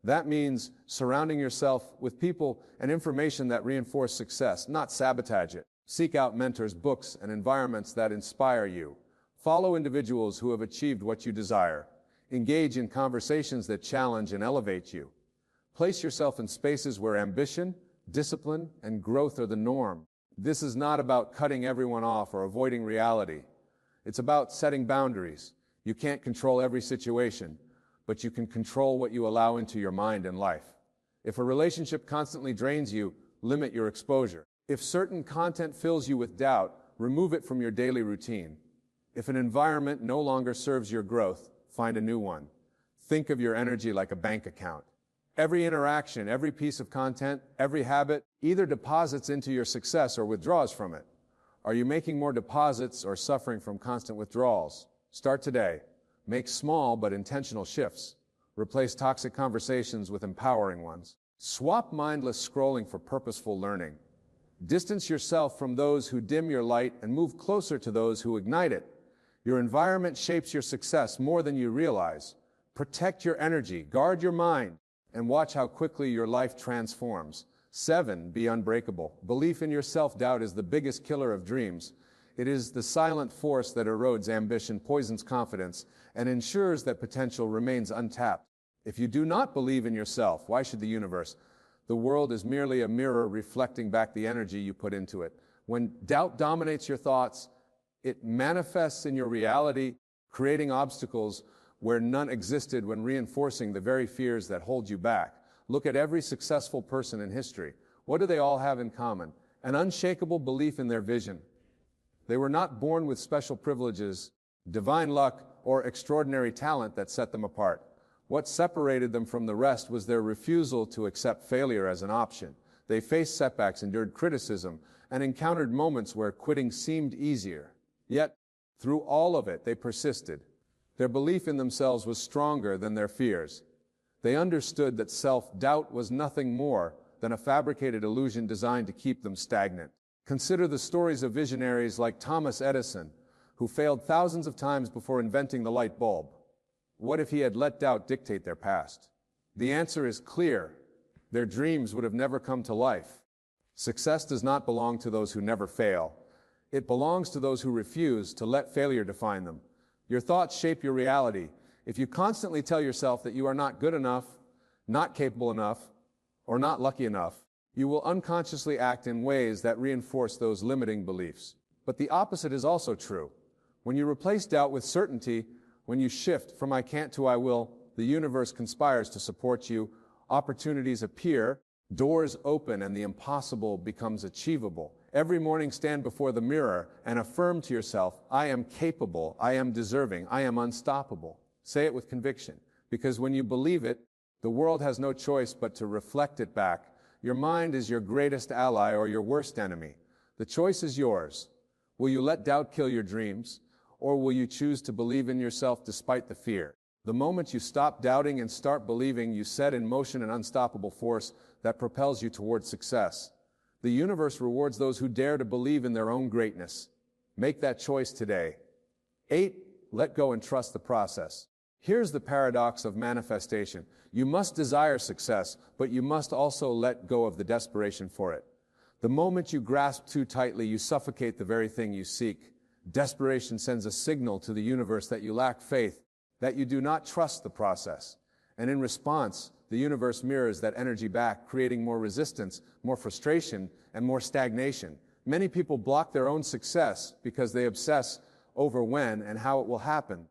That means surrounding yourself with people and information that reinforce success, not sabotage it. Seek out mentors, books, and environments that inspire you. Follow individuals who have achieved what you desire. Engage in conversations that challenge and elevate you. Place yourself in spaces where ambition, discipline, and growth are the norm. This is not about cutting everyone off or avoiding reality. It's about setting boundaries. You can't control every situation, but you can control what you allow into your mind and life. If a relationship constantly drains you, limit your exposure. If certain content fills you with doubt, remove it from your daily routine. If an environment no longer serves your growth, find a new one. Think of your energy like a bank account. Every interaction, every piece of content, every habit either deposits into your success or withdraws from it. Are you making more deposits or suffering from constant withdrawals? Start today. Make small but intentional shifts. Replace toxic conversations with empowering ones. Swap mindless scrolling for purposeful learning. Distance yourself from those who dim your light and move closer to those who ignite it. Your environment shapes your success more than you realize. Protect your energy, guard your mind, and watch how quickly your life transforms. 7, be unbreakable. Belief in your self-doubt is the biggest killer of dreams. It is the silent force that erodes ambition, poisons confidence, and ensures that potential remains untapped. If you do not believe in yourself, why should the universe? The world is merely a mirror reflecting back the energy you put into it. When doubt dominates your thoughts, it manifests in your reality, creating obstacles where none existed when reinforcing the very fears that hold you back. Look at every successful person in history. What do they all have in common? An unshakable belief in their vision. They were not born with special privileges, divine luck, or extraordinary talent that set them apart. What separated them from the rest was their refusal to accept failure as an option. They faced setbacks, endured criticism, and encountered moments where quitting seemed easier. Yet, through all of it, they persisted. Their belief in themselves was stronger than their fears. They understood that self-doubt was nothing more than a fabricated illusion designed to keep them stagnant. Consider the stories of visionaries like Thomas Edison, who failed thousands of times before inventing the light bulb. What if he had let doubt dictate their past? The answer is clear. Their dreams would have never come to life. Success does not belong to those who never fail. It belongs to those who refuse to let failure define them. Your thoughts shape your reality. If you constantly tell yourself that you are not good enough, not capable enough, or not lucky enough, you will unconsciously act in ways that reinforce those limiting beliefs. But the opposite is also true. When you replace doubt with certainty, when you shift from I can't to I will, the universe conspires to support you, opportunities appear, doors open, and the impossible becomes achievable. Every morning stand before the mirror and affirm to yourself, I am capable, I am deserving, I am unstoppable. Say it with conviction, because when you believe it, the world has no choice but to reflect it back. Your mind is your greatest ally or your worst enemy. The choice is yours. Will you let doubt kill your dreams, or will you choose to believe in yourself despite the fear? The moment you stop doubting and start believing, you set in motion an unstoppable force that propels you towards success. The universe rewards those who dare to believe in their own greatness. Make that choice today. 8. Let go and trust the process. Here's the paradox of manifestation. You must desire success, but you must also let go of the desperation for it. The moment you grasp too tightly, you suffocate the very thing you seek. Desperation sends a signal to the universe that you lack faith, that you do not trust the process. And in response, the universe mirrors that energy back, creating more resistance, more frustration, and more stagnation. Many people block their own success because they obsess over when and how it will happen.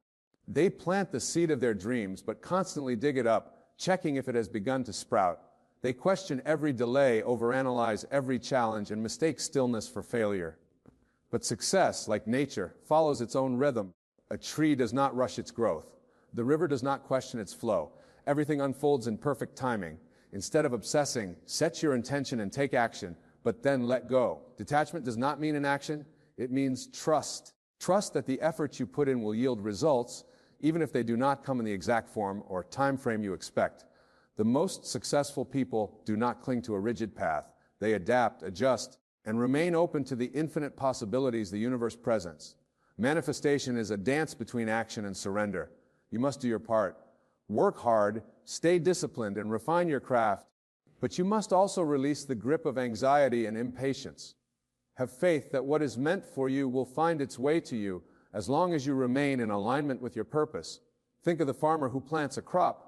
They plant the seed of their dreams, but constantly dig it up, checking if it has begun to sprout. They question every delay, overanalyze every challenge, and mistake stillness for failure. But success, like nature, follows its own rhythm. A tree does not rush its growth. The river does not question its flow. Everything unfolds in perfect timing. Instead of obsessing, set your intention and take action, but then let go. Detachment does not mean inaction. It means trust. Trust that the effort you put in will yield results, even if they do not come in the exact form or time frame you expect. The most successful people do not cling to a rigid path. They adapt, adjust, and remain open to the infinite possibilities the universe presents. Manifestation is a dance between action and surrender. You must do your part. Work hard, stay disciplined, and refine your craft. But you must also release the grip of anxiety and impatience. Have faith that what is meant for you will find its way to you as long as you remain in alignment with your purpose. Think of the farmer who plants a crop.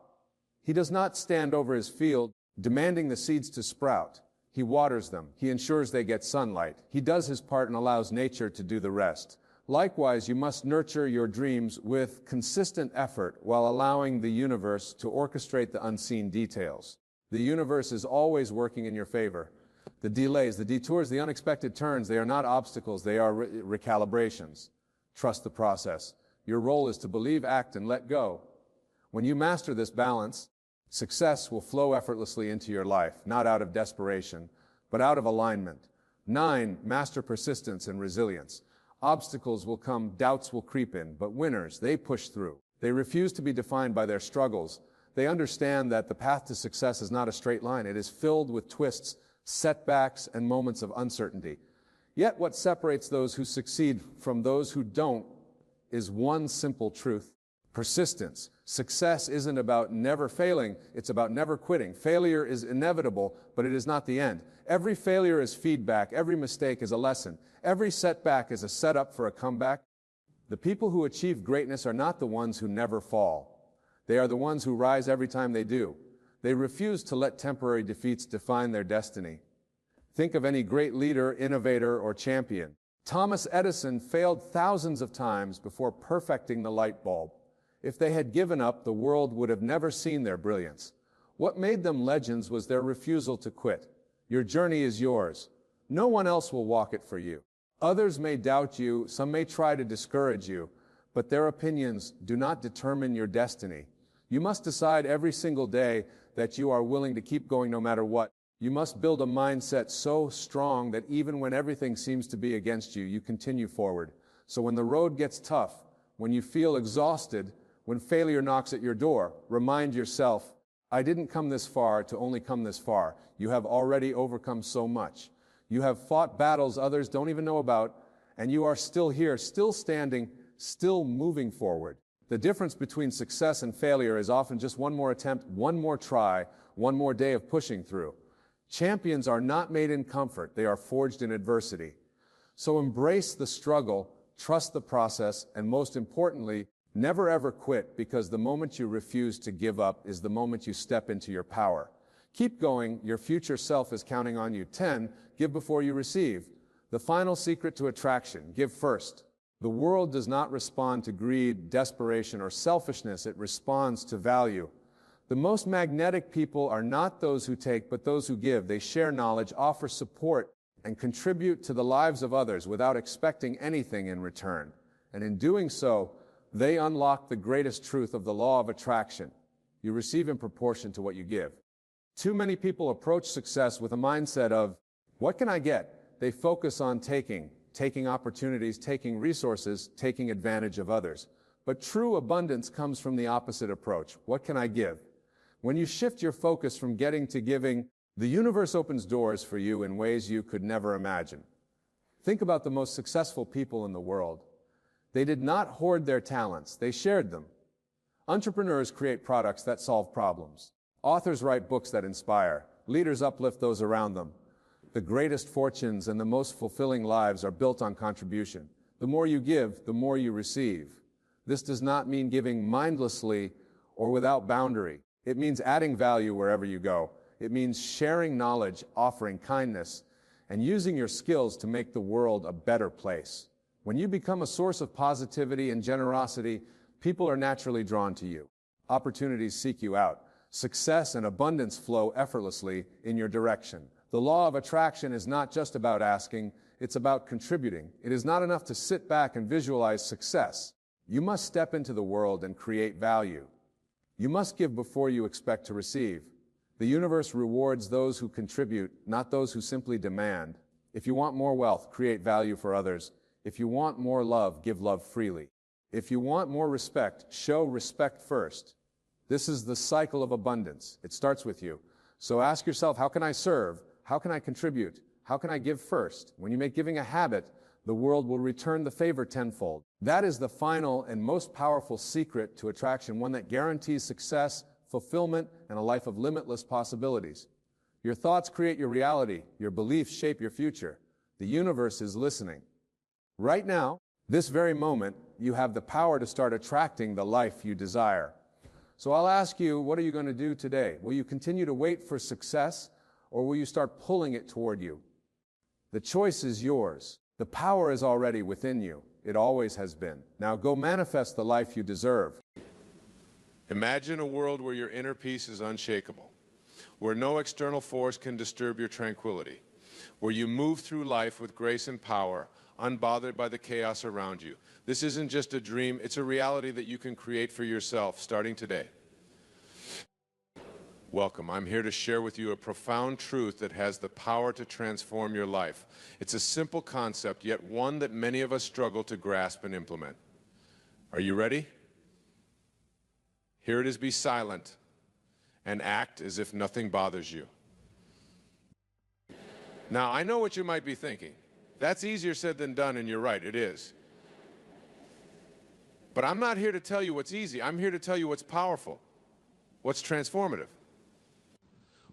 He does not stand over his field demanding the seeds to sprout. He waters them. He ensures they get sunlight. He does his part and allows nature to do the rest. Likewise, you must nurture your dreams with consistent effort while allowing the universe to orchestrate the unseen details. The universe is always working in your favor. The delays, the detours, the unexpected turns, they are not obstacles, they are recalibrations. Trust the process. Your role is to believe, act, and let go. When you master this balance, success will flow effortlessly into your life, not out of desperation, but out of alignment. 9, master persistence and resilience. Obstacles will come, doubts will creep in, but winners, they push through. They refuse to be defined by their struggles. They understand that the path to success is not a straight line. It is filled with twists, setbacks, and moments of uncertainty. Yet what separates those who succeed from those who don't is one simple truth: persistence. Success isn't about never failing, it's about never quitting. Failure is inevitable, but it is not the end. Every failure is feedback, every mistake is a lesson, every setback is a setup for a comeback. The people who achieve greatness are not the ones who never fall. They are the ones who rise every time they do. They refuse to let temporary defeats define their destiny. Think of any great leader, innovator, or champion. Thomas Edison failed thousands of times before perfecting the light bulb. If they had given up, the world would have never seen their brilliance. What made them legends was their refusal to quit. Your journey is yours. No one else will walk it for you. Others may doubt you, some may try to discourage you, but their opinions do not determine your destiny. You must decide every single day that you are willing to keep going no matter what. You must build a mindset so strong that even when everything seems to be against you, you continue forward. So when the road gets tough, when you feel exhausted, when failure knocks at your door, remind yourself, I didn't come this far to only come this far. You have already overcome so much. You have fought battles others don't even know about, and you are still here, still standing, still moving forward. The difference between success and failure is often just one more attempt, one more try, one more day of pushing through. Champions are not made in comfort, they are forged in adversity. So embrace the struggle, trust the process, and most importantly, never ever quit, because the moment you refuse to give up is the moment you step into your power. Keep going, your future self is counting on you. 10, give before you receive. The final secret to attraction: give first. The world does not respond to greed, desperation, or selfishness, it responds to value. The most magnetic people are not those who take, but those who give. They share knowledge, offer support, and contribute to the lives of others without expecting anything in return. And in doing so, they unlock the greatest truth of the law of attraction. You receive in proportion to what you give. Too many people approach success with a mindset of, what can I get? They focus on taking opportunities, taking resources, taking advantage of others. But true abundance comes from the opposite approach. What can I give? When you shift your focus from getting to giving, the universe opens doors for you in ways you could never imagine. Think about the most successful people in the world. They did not hoard their talents, they shared them. Entrepreneurs create products that solve problems. Authors write books that inspire. Leaders uplift those around them. The greatest fortunes and the most fulfilling lives are built on contribution. The more you give, the more you receive. This does not mean giving mindlessly or without boundary. It means adding value wherever you go. It means sharing knowledge, offering kindness, and using your skills to make the world a better place. When you become a source of positivity and generosity, people are naturally drawn to you. Opportunities seek you out. Success and abundance flow effortlessly in your direction. The law of attraction is not just about asking, it's about contributing. It is not enough to sit back and visualize success. You must step into the world and create value. You must give before you expect to receive. The universe rewards those who contribute, not those who simply demand. If you want more wealth, create value for others. If you want more love, give love freely. If you want more respect, show respect first. This is the cycle of abundance. It starts with you. So ask yourself, how can I serve? How can I contribute? How can I give first? When you make giving a habit, the world will return the favor tenfold. That is the final and most powerful secret to attraction, one that guarantees success, fulfillment, and a life of limitless possibilities. Your thoughts create your reality. Your beliefs shape your future. The universe is listening. Right now, this very moment, you have the power to start attracting the life you desire. So I'll ask you, what are you going to do today? Will you continue to wait for success, or will you start pulling it toward you? The choice is yours. The power is already within you. It always has been. Now go manifest the life you deserve. Imagine a world where your inner peace is unshakable, where no external force can disturb your tranquility, where you move through life with grace and power, unbothered by the chaos around you. This isn't just a dream, it's a reality that you can create for yourself starting today. Welcome. I'm here to share with you a profound truth that has the power to transform your life. It's a simple concept, yet one that many of us struggle to grasp and implement. Are you ready? Here it is: be silent and act as if nothing bothers you. Now, I know what you might be thinking. That's easier said than done, and you're right, it is. But I'm not here to tell you what's easy. I'm here to tell you what's powerful, what's transformative.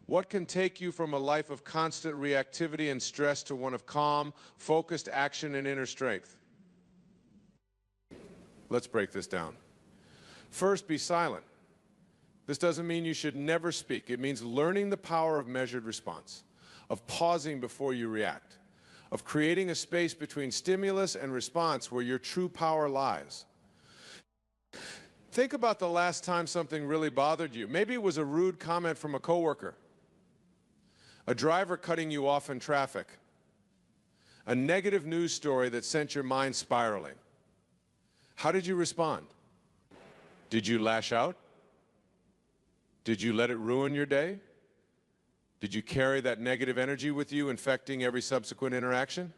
What can take you from a life of constant reactivity and stress to one of calm, focused action and inner strength? Let's break this down. First, be silent. This doesn't mean you should never speak. It means learning the power of measured response, of pausing before you react, of creating a space between stimulus and response where your true power lies. Think about the last time something really bothered you. Maybe it was a rude comment from a coworker, a driver cutting you off in traffic, a negative news story that sent your mind spiraling. How did you respond? Did you lash out? Did you let it ruin your day? Did you carry that negative energy with you, infecting every subsequent interaction?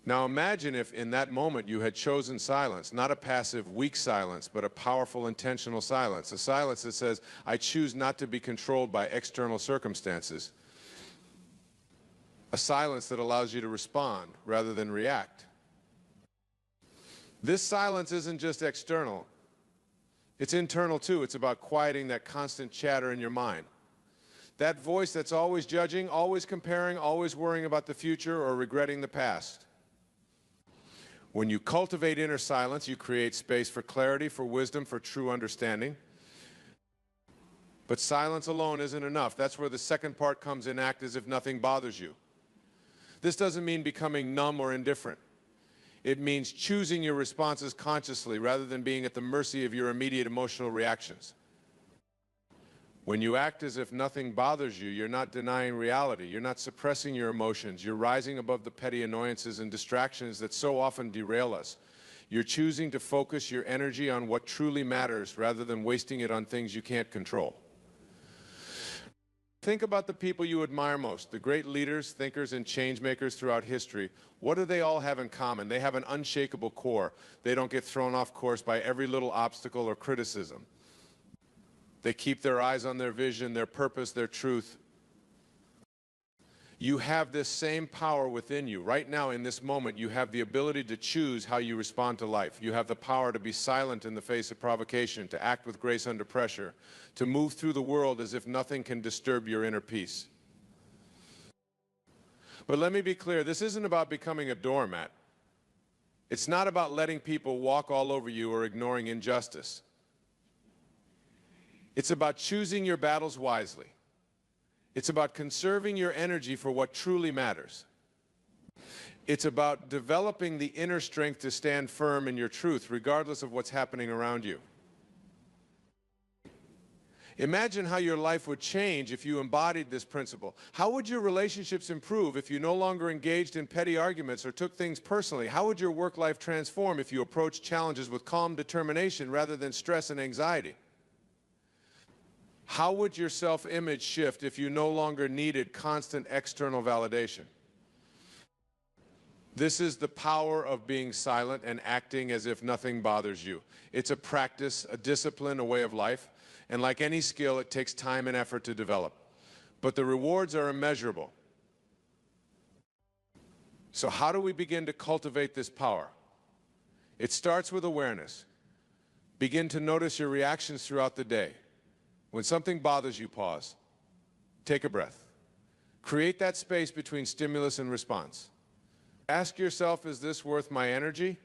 Now imagine if in that moment you had chosen silence, not a passive, weak silence, but a powerful, intentional silence. A silence that says, I choose not to be controlled by external circumstances. A silence that allows you to respond rather than react. This silence isn't just external. It's internal too. It's about quieting that constant chatter in your mind. That voice that's always judging, always comparing, always worrying about the future or regretting the past. When you cultivate inner silence, you create space for clarity, for wisdom, for true understanding. But silence alone isn't enough. That's where the second part comes in: act as if nothing bothers you. This doesn't mean becoming numb or indifferent. It means choosing your responses consciously rather than being at the mercy of your immediate emotional reactions. When you act as if nothing bothers you, you're not denying reality. You're not suppressing your emotions. You're rising above the petty annoyances and distractions that so often derail us. You're choosing to focus your energy on what truly matters rather than wasting it on things you can't control. Think about the people you admire most, the great leaders, thinkers, and change makers throughout history. What do they all have in common? They have an unshakable core. They don't get thrown off course by every little obstacle or criticism. They keep their eyes on their vision, their purpose, their truth. You have this same power within you. Right now, in this moment, you have the ability to choose how you respond to life. You have the power to be silent in the face of provocation, to act with grace under pressure, to move through the world as if nothing can disturb your inner peace. But let me be clear, this isn't about becoming a doormat. It's not about letting people walk all over you or ignoring injustice. It's about choosing your battles wisely. It's about conserving your energy for what truly matters. It's about developing the inner strength to stand firm in your truth, regardless of what's happening around you. Imagine how your life would change if you embodied this principle. How would your relationships improve if you no longer engaged in petty arguments or took things personally? How would your work life transform if you approached challenges with calm determination rather than stress and anxiety? How would your self-image shift if you no longer needed constant external validation? This is the power of being silent and acting as if nothing bothers you. It's a practice, a discipline, a way of life, and like any skill, it takes time and effort to develop. But the rewards are immeasurable. So how do we begin to cultivate this power? It starts with awareness. Begin to notice your reactions throughout the day. When something bothers you, pause. Take a breath. Create that space between stimulus and response. Ask yourself, is this worth my energy?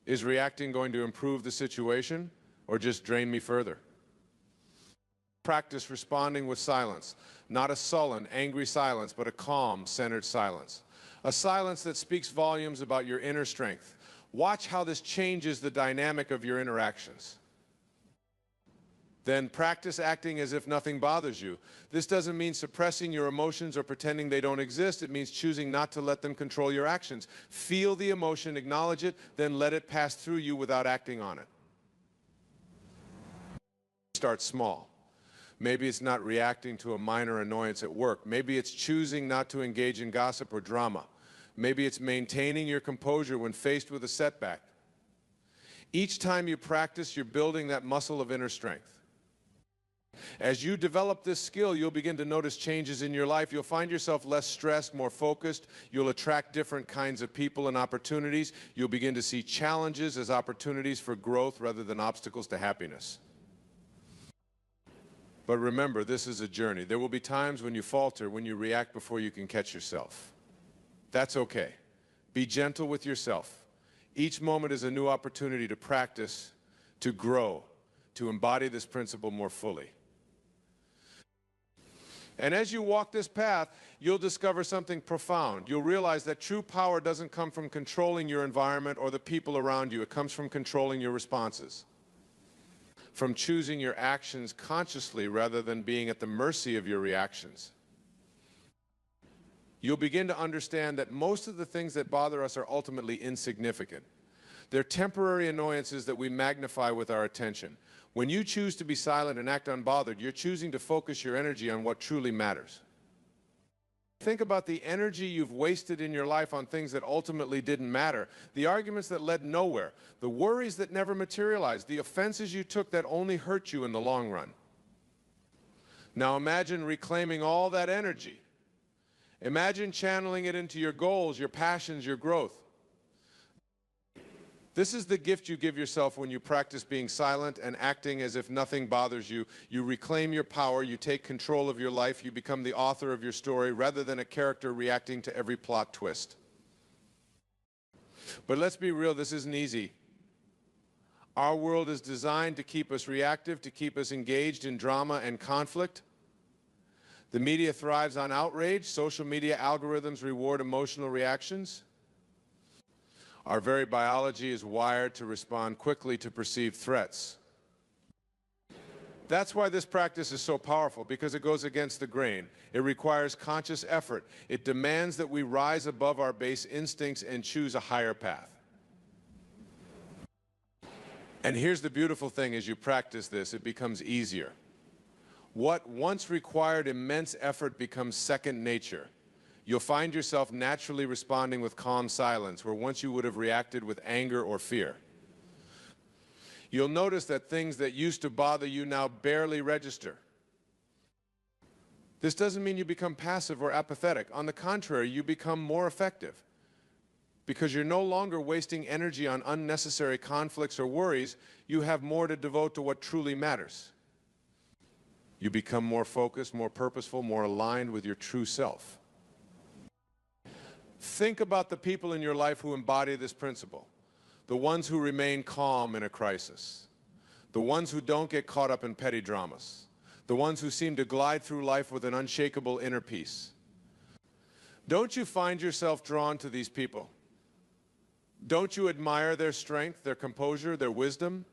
Is reacting going to improve the situation or just drain me further? Practice responding with silence. Not a sullen, angry silence, but a calm, centered silence. A silence that speaks volumes about your inner strength. Watch how this changes the dynamic of your interactions. Then practice acting as if nothing bothers you. This doesn't mean suppressing your emotions or pretending they don't exist. It means choosing not to let them control your actions. Feel the emotion, acknowledge it, then let it pass through you without acting on it. Start small. Maybe it's not reacting to a minor annoyance at work. Maybe it's choosing not to engage in gossip or drama. Maybe it's maintaining your composure when faced with a setback. Each time you practice, you're building that muscle of inner strength. As you develop this skill, you'll begin to notice changes in your life. You'll find yourself less stressed, more focused. You'll attract different kinds of people and opportunities. You'll begin to see challenges as opportunities for growth rather than obstacles to happiness. But remember, this is a journey. There will be times when you falter, when you react before you can catch yourself. That's okay. Be gentle with yourself. Each moment is a new opportunity to practice, to grow, to embody this principle more fully. And as you walk this path, you'll discover something profound. You'll realize that true power doesn't come from controlling your environment or the people around you. It comes from controlling your responses, from choosing your actions consciously rather than being at the mercy of your reactions. You'll begin to understand that most of the things that bother us are ultimately insignificant. They're temporary annoyances that we magnify with our attention. When you choose to be silent and act unbothered, you're choosing to focus your energy on what truly matters. Think about the energy you've wasted in your life on things that ultimately didn't matter, the arguments that led nowhere, the worries that never materialized, the offenses you took that only hurt you in the long run. Now imagine reclaiming all that energy. Imagine channeling it into your goals, your passions, your growth. This is the gift you give yourself when you practice being silent and acting as if nothing bothers you. You reclaim your power, you take control of your life, you become the author of your story rather than a character reacting to every plot twist. But let's be real, this isn't easy. Our world is designed to keep us reactive, to keep us engaged in drama and conflict. The media thrives on outrage. Social media algorithms reward emotional reactions. Our very biology is wired to respond quickly to perceived threats. That's why this practice is so powerful, because it goes against the grain. It requires conscious effort. It demands that we rise above our base instincts and choose a higher path. And here's the beautiful thing: as you practice this, it becomes easier. What once required immense effort becomes second nature. You'll find yourself naturally responding with calm silence, where once you would have reacted with anger or fear. You'll notice that things that used to bother you now barely register. This doesn't mean you become passive or apathetic. On the contrary, you become more effective, because you're no longer wasting energy on unnecessary conflicts or worries. You have more to devote to what truly matters. You become more focused, more purposeful, more aligned with your true self. Think about the people in your life who embody this principle. The ones who remain calm in a crisis. The ones who don't get caught up in petty dramas. The ones who seem to glide through life with an unshakable inner peace. Don't you find yourself drawn to these people? Don't you admire their strength, their composure, their wisdom?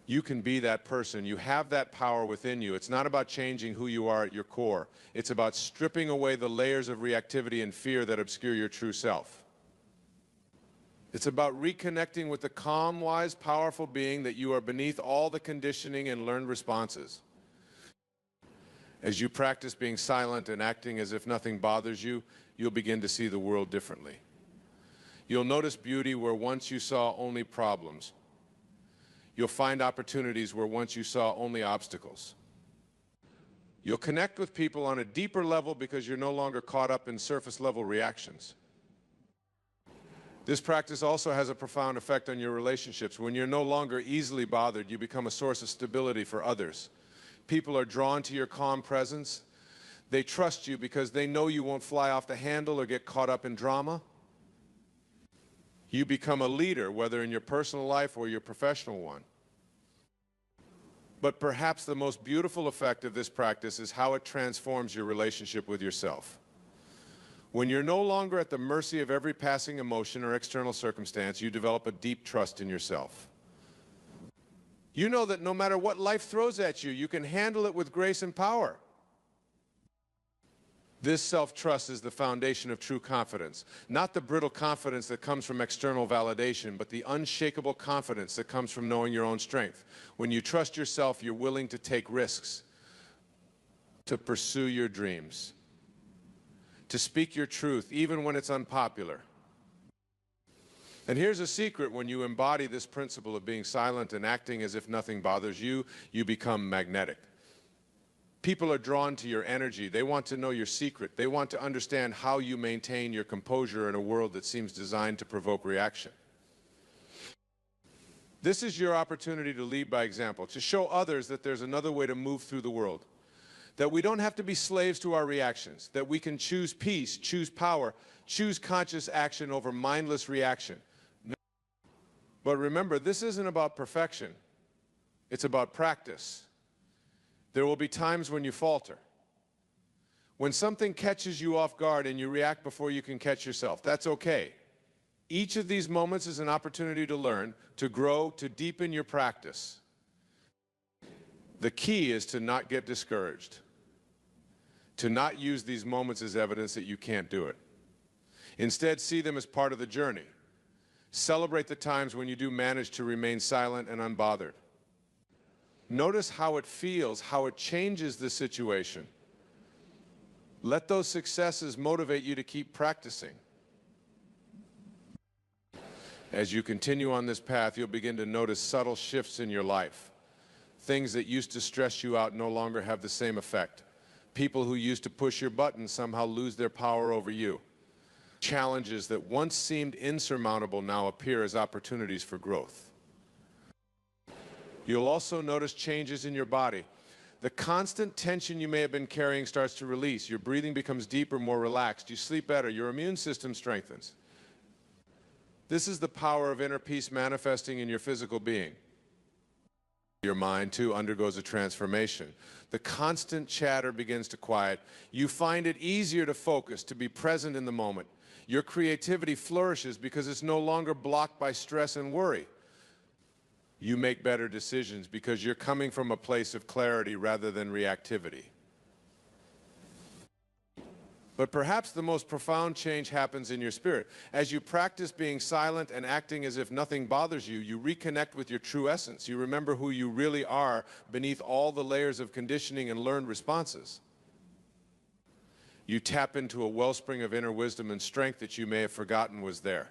You can be that person. You have that power within you. It's not about changing who you are at your core. It's about stripping away the layers of reactivity and fear that obscure your true self. It's about reconnecting with the calm, wise, powerful being that you are beneath all the conditioning and learned responses. As you practice being silent and acting as if nothing bothers you, you'll begin to see the world differently. You'll notice beauty where once you saw only problems. You'll find opportunities where once you saw only obstacles. You'll connect with people on a deeper level because you're no longer caught up in surface-level reactions. This practice also has a profound effect on your relationships. When you're no longer easily bothered, you become a source of stability for others. People are drawn to your calm presence. They trust you because they know you won't fly off the handle or get caught up in drama. You become a leader, whether in your personal life or your professional one. But perhaps the most beautiful effect of this practice is how it transforms your relationship with yourself. When you're no longer at the mercy of every passing emotion or external circumstance, you develop a deep trust in yourself. You know that no matter what life throws at you, you can handle it with grace and power. This self-trust is the foundation of true confidence, not the brittle confidence that comes from external validation, but the unshakable confidence that comes from knowing your own strength. When you trust yourself, you're willing to take risks, to pursue your dreams, to speak your truth, even when it's unpopular. And here's a secret: when you embody this principle of being silent and acting as if nothing bothers you, you become magnetic. People are drawn to your energy. They want to know your secret. They want to understand how you maintain your composure in a world that seems designed to provoke reaction. This is your opportunity to lead by example, to show others that there's another way to move through the world, that we don't have to be slaves to our reactions, that we can choose peace, choose power, choose conscious action over mindless reaction. But remember, this isn't about perfection. It's about practice. There will be times when you falter. When something catches you off guard and you react before you can catch yourself, that's okay. Each of these moments is an opportunity to learn, to grow, to deepen your practice. The key is to not get discouraged, to not use these moments as evidence that you can't do it. Instead, see them as part of the journey. Celebrate the times when you do manage to remain silent and unbothered. Notice how it feels, how it changes the situation. Let those successes motivate you to keep practicing. As you continue on this path, you'll begin to notice subtle shifts in your life. Things that used to stress you out no longer have the same effect. People who used to push your buttons somehow lose their power over you. Challenges that once seemed insurmountable now appear as opportunities for growth. You'll also notice changes in your body. The constant tension you may have been carrying starts to release. Your breathing becomes deeper, more relaxed. You sleep better. Your immune system strengthens. This is the power of inner peace manifesting in your physical being. Your mind, too, undergoes a transformation. The constant chatter begins to quiet. You find it easier to focus, to be present in the moment. Your creativity flourishes because it's no longer blocked by stress and worry. You make better decisions because you're coming from a place of clarity rather than reactivity. But perhaps the most profound change happens in your spirit. As you practice being silent and acting as if nothing bothers you, you reconnect with your true essence. You remember who you really are beneath all the layers of conditioning and learned responses. You tap into a wellspring of inner wisdom and strength that you may have forgotten was there.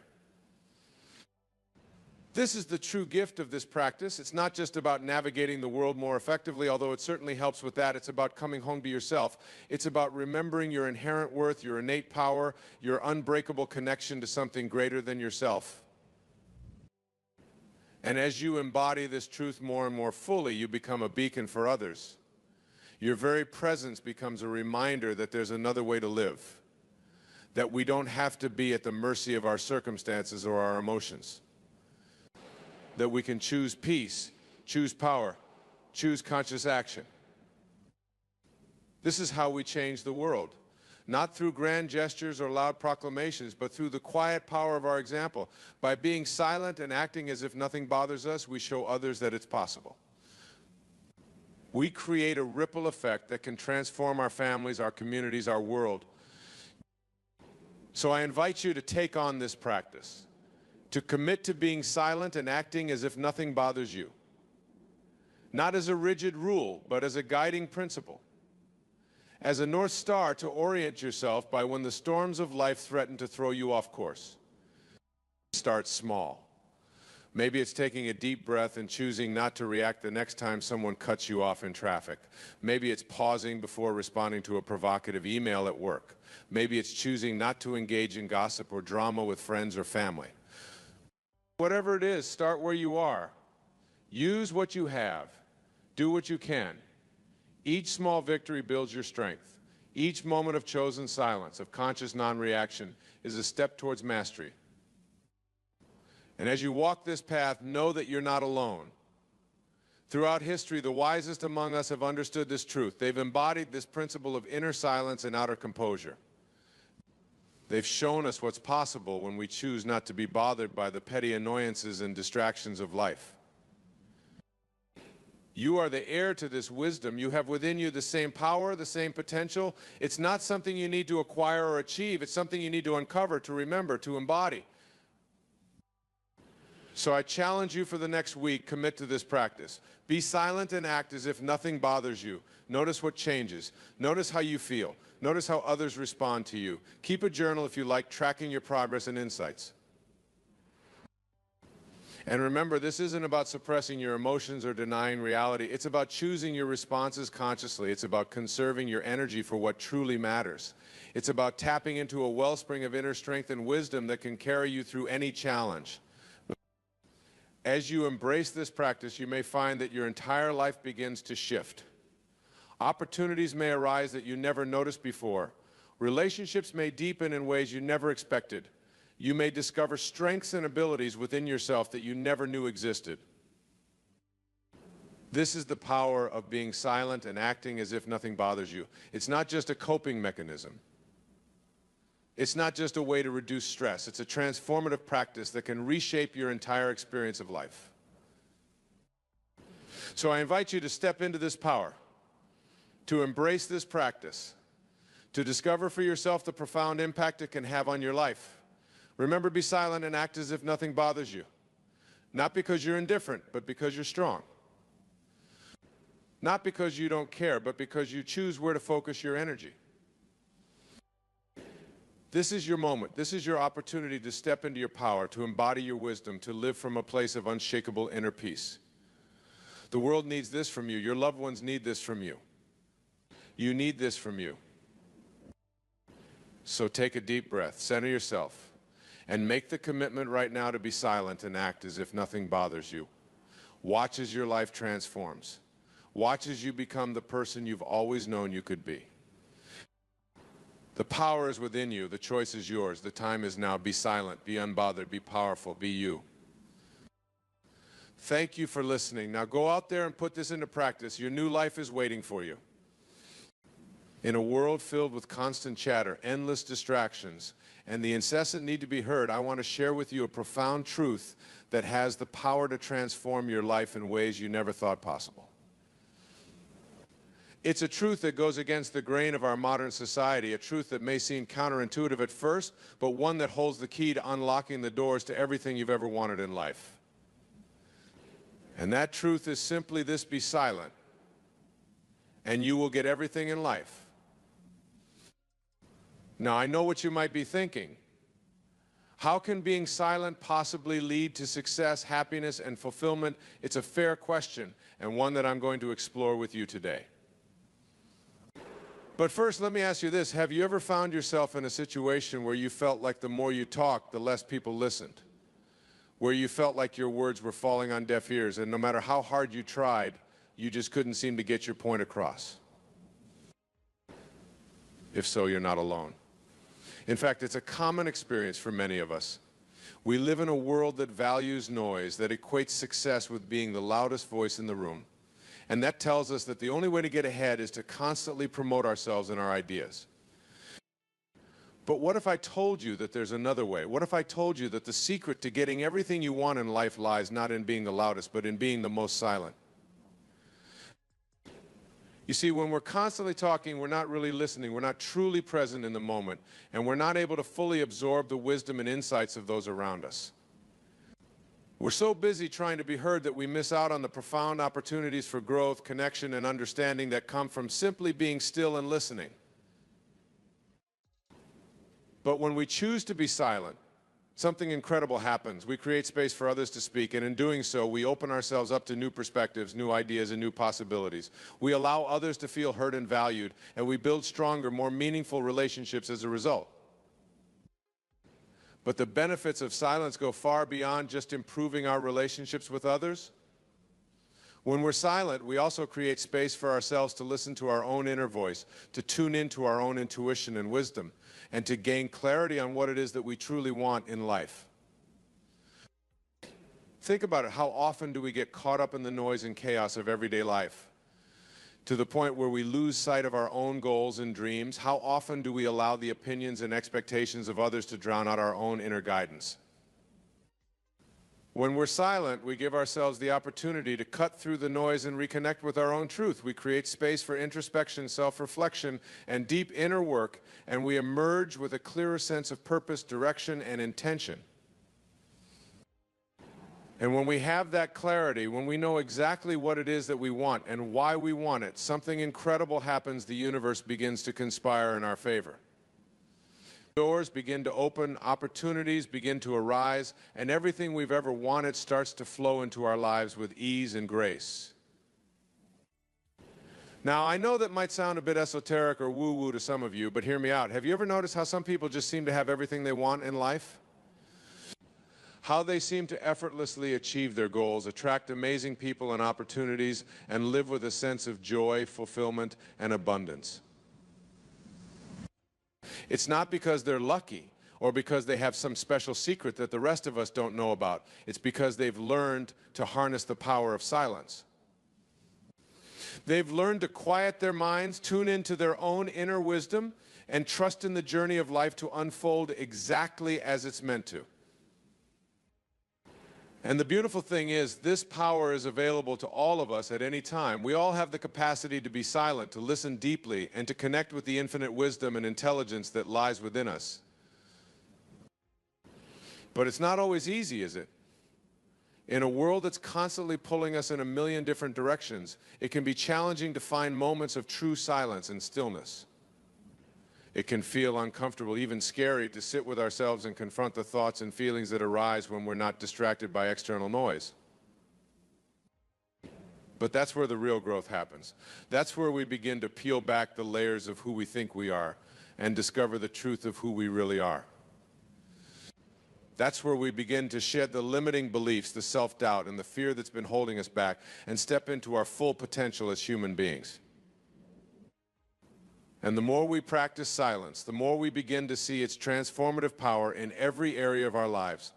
This is the true gift of this practice. It's not just about navigating the world more effectively, although it certainly helps with that. It's about coming home to yourself. It's about remembering your inherent worth, your innate power, your unbreakable connection to something greater than yourself. And as you embody this truth more and more fully, you become a beacon for others. Your very presence becomes a reminder that there's another way to live, that we don't have to be at the mercy of our circumstances or our emotions, that we can choose peace, choose power, choose conscious action. This is how we change the world, not through grand gestures or loud proclamations, but through the quiet power of our example. By being silent and acting as if nothing bothers us, we show others that it's possible. We create a ripple effect that can transform our families, our communities, our world. So I invite you to take on this practice, to commit to being silent and acting as if nothing bothers you. Not as a rigid rule, but as a guiding principle. As a North Star to orient yourself by when the storms of life threaten to throw you off course. Start small. Maybe it's taking a deep breath and choosing not to react the next time someone cuts you off in traffic. Maybe it's pausing before responding to a provocative email at work. Maybe it's choosing not to engage in gossip or drama with friends or family. Whatever it is, start where you are. Use what you have. Do what you can. Each small victory builds your strength. Each moment of chosen silence, of conscious non-reaction, is a step towards mastery. And as you walk this path, know that you're not alone. Throughout history, the wisest among us have understood this truth. They've embodied this principle of inner silence and outer composure. They've shown us what's possible when we choose not to be bothered by the petty annoyances and distractions of life. You are the heir to this wisdom. You have within you the same power, the same potential. It's not something you need to acquire or achieve. It's something you need to uncover, to remember, to embody. So I challenge you for the next week, commit to this practice. Be silent and act as if nothing bothers you. Notice what changes. Notice how you feel. Notice how others respond to you. Keep a journal if you like, tracking your progress and insights. And remember, this isn't about suppressing your emotions or denying reality. It's about choosing your responses consciously. It's about conserving your energy for what truly matters. It's about tapping into a wellspring of inner strength and wisdom that can carry you through any challenge. As you embrace this practice, you may find that your entire life begins to shift. Opportunities may arise that you never noticed before. Relationships may deepen in ways you never expected. You may discover strengths and abilities within yourself that you never knew existed. This is the power of being silent and acting as if nothing bothers you. It's not just a coping mechanism. It's not just a way to reduce stress. It's a transformative practice that can reshape your entire experience of life. So I invite you to step into this power, to embrace this practice, to discover for yourself the profound impact it can have on your life. Remember, be silent and act as if nothing bothers you. Not because you're indifferent, but because you're strong. Not because you don't care, but because you choose where to focus your energy. This is your moment. This is your opportunity to step into your power, to embody your wisdom, to live from a place of unshakable inner peace. The world needs this from you. Your loved ones need this from you. You need this from you. So take a deep breath, center yourself, and make the commitment right now to be silent and act as if nothing bothers you. Watch as your life transforms. Watch as you become the person you've always known you could be. The power is within you. The choice is yours. The time is now. Be silent, be unbothered, be powerful, be you. Thank you for listening. Now go out there and put this into practice. Your new life is waiting for you. In a world filled with constant chatter, endless distractions, and the incessant need to be heard, I want to share with you a profound truth that has the power to transform your life in ways you never thought possible. It's a truth that goes against the grain of our modern society, a truth that may seem counterintuitive at first, but one that holds the key to unlocking the doors to everything you've ever wanted in life. And that truth is simply this: be silent, and you will get everything in life. Now, I know what you might be thinking. How can being silent possibly lead to success, happiness, and fulfillment? It's a fair question, and one that I'm going to explore with you today. But first, let me ask you this. Have you ever found yourself in a situation where you felt like the more you talked, the less people listened? Where you felt like your words were falling on deaf ears, and no matter how hard you tried, you just couldn't seem to get your point across? If so, you're not alone. In fact, it's a common experience for many of us. We live in a world that values noise, that equates success with being the loudest voice in the room. And that tells us that the only way to get ahead is to constantly promote ourselves and our ideas. But what if I told you that there's another way? What if I told you that the secret to getting everything you want in life lies not in being the loudest, but in being the most silent? You see, when we're constantly talking, we're not really listening, we're not truly present in the moment, and we're not able to fully absorb the wisdom and insights of those around us. We're so busy trying to be heard that we miss out on the profound opportunities for growth, connection, and understanding that come from simply being still and listening. But when we choose to be silent, something incredible happens. We create space for others to speak, and in doing so, we open ourselves up to new perspectives, new ideas, and new possibilities. We allow others to feel heard and valued, and we build stronger, more meaningful relationships as a result. But the benefits of silence go far beyond just improving our relationships with others. When we're silent, we also create space for ourselves to listen to our own inner voice, to tune into our own intuition and wisdom, and to gain clarity on what it is that we truly want in life. Think about it. How often do we get caught up in the noise and chaos of everyday life, to the point where we lose sight of our own goals and dreams? How often do we allow the opinions and expectations of others to drown out our own inner guidance? When we're silent, we give ourselves the opportunity to cut through the noise and reconnect with our own truth. We create space for introspection, self-reflection, and deep inner work, and we emerge with a clearer sense of purpose, direction, and intention. And when we have that clarity, when we know exactly what it is that we want and why we want it, something incredible happens. The universe begins to conspire in our favor. Doors begin to open, opportunities begin to arise, and everything we've ever wanted starts to flow into our lives with ease and grace. Now, I know that might sound a bit esoteric or woo-woo to some of you, but hear me out. Have you ever noticed how some people just seem to have everything they want in life? How they seem to effortlessly achieve their goals, attract amazing people and opportunities, and live with a sense of joy, fulfillment, and abundance. It's not because they're lucky or because they have some special secret that the rest of us don't know about. It's because they've learned to harness the power of silence. They've learned to quiet their minds, tune into their own inner wisdom, and trust in the journey of life to unfold exactly as it's meant to. And the beautiful thing is, this power is available to all of us at any time. We all have the capacity to be silent, to listen deeply, and to connect with the infinite wisdom and intelligence that lies within us. But it's not always easy, is it? In a world that's constantly pulling us in a million different directions, it can be challenging to find moments of true silence and stillness. It can feel uncomfortable, even scary, to sit with ourselves and confront the thoughts and feelings that arise when we're not distracted by external noise. But that's where the real growth happens. That's where we begin to peel back the layers of who we think we are and discover the truth of who we really are. That's where we begin to shed the limiting beliefs, the self-doubt, and the fear that's been holding us back, and step into our full potential as human beings. And the more we practice silence, the more we begin to see its transformative power in every area of our lives.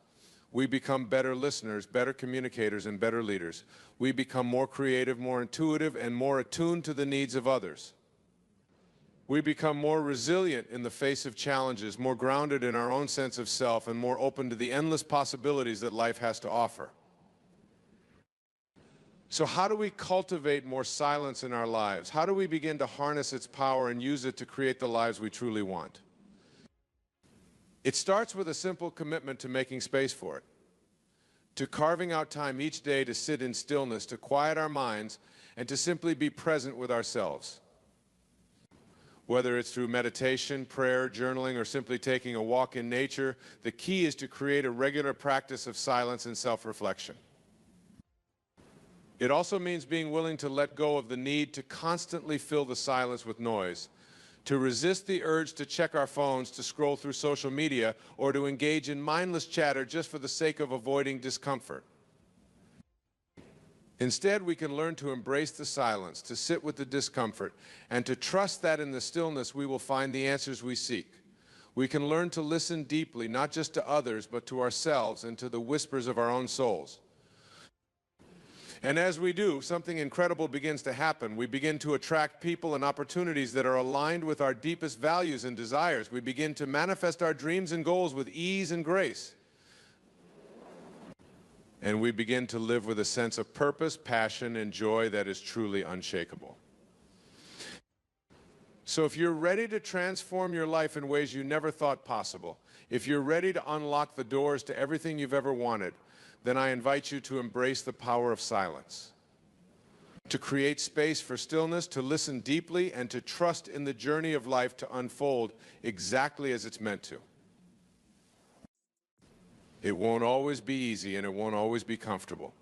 We become better listeners, better communicators, and better leaders. We become more creative, more intuitive, and more attuned to the needs of others. We become more resilient in the face of challenges, more grounded in our own sense of self, and more open to the endless possibilities that life has to offer. So how do we cultivate more silence in our lives? How do we begin to harness its power and use it to create the lives we truly want? It starts with a simple commitment to making space for it, to carving out time each day to sit in stillness, to quiet our minds, and to simply be present with ourselves. Whether it's through meditation, prayer, journaling, or simply taking a walk in nature, the key is to create a regular practice of silence and self-reflection. It also means being willing to let go of the need to constantly fill the silence with noise, to resist the urge to check our phones, to scroll through social media, or to engage in mindless chatter just for the sake of avoiding discomfort. Instead, we can learn to embrace the silence, to sit with the discomfort, and to trust that in the stillness we will find the answers we seek. We can learn to listen deeply, not just to others, but to ourselves and to the whispers of our own souls. And as we do, something incredible begins to happen. We begin to attract people and opportunities that are aligned with our deepest values and desires. We begin to manifest our dreams and goals with ease and grace. And we begin to live with a sense of purpose, passion, and joy that is truly unshakable. So if you're ready to transform your life in ways you never thought possible, if you're ready to unlock the doors to everything you've ever wanted, then I invite you to embrace the power of silence, to create space for stillness, to listen deeply, and to trust in the journey of life to unfold exactly as it's meant to. It won't always be easy, and it won't always be comfortable.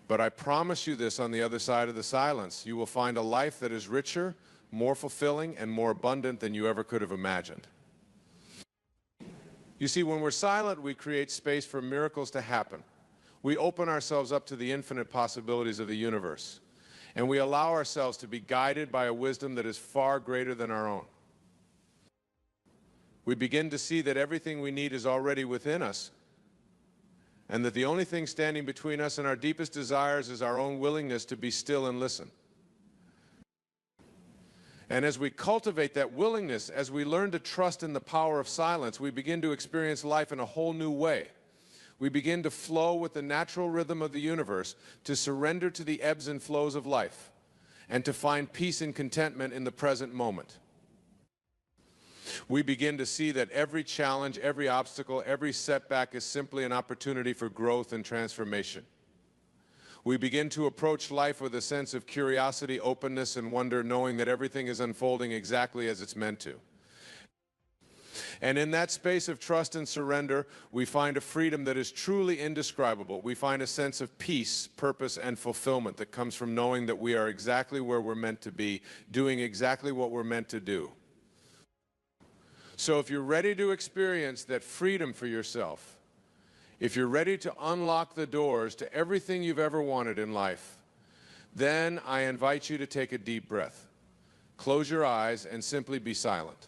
But I promise you this, on the other side of the silence, you will find a life that is richer, more fulfilling, and more abundant than you ever could have imagined. You see, when we're silent, we create space for miracles to happen. We open ourselves up to the infinite possibilities of the universe, and we allow ourselves to be guided by a wisdom that is far greater than our own. We begin to see that everything we need is already within us, and that the only thing standing between us and our deepest desires is our own willingness to be still and listen. And as we cultivate that willingness, as we learn to trust in the power of silence, we begin to experience life in a whole new way. We begin to flow with the natural rhythm of the universe, to surrender to the ebbs and flows of life, and to find peace and contentment in the present moment. We begin to see that every challenge, every obstacle, every setback is simply an opportunity for growth and transformation. We begin to approach life with a sense of curiosity, openness, and wonder, knowing that everything is unfolding exactly as it's meant to. And in that space of trust and surrender, we find a freedom that is truly indescribable. We find a sense of peace, purpose, and fulfillment that comes from knowing that we are exactly where we're meant to be, doing exactly what we're meant to do. So if you're ready to experience that freedom for yourself, if you're ready to unlock the doors to everything you've ever wanted in life, then I invite you to take a deep breath. Close your eyes and simply be silent.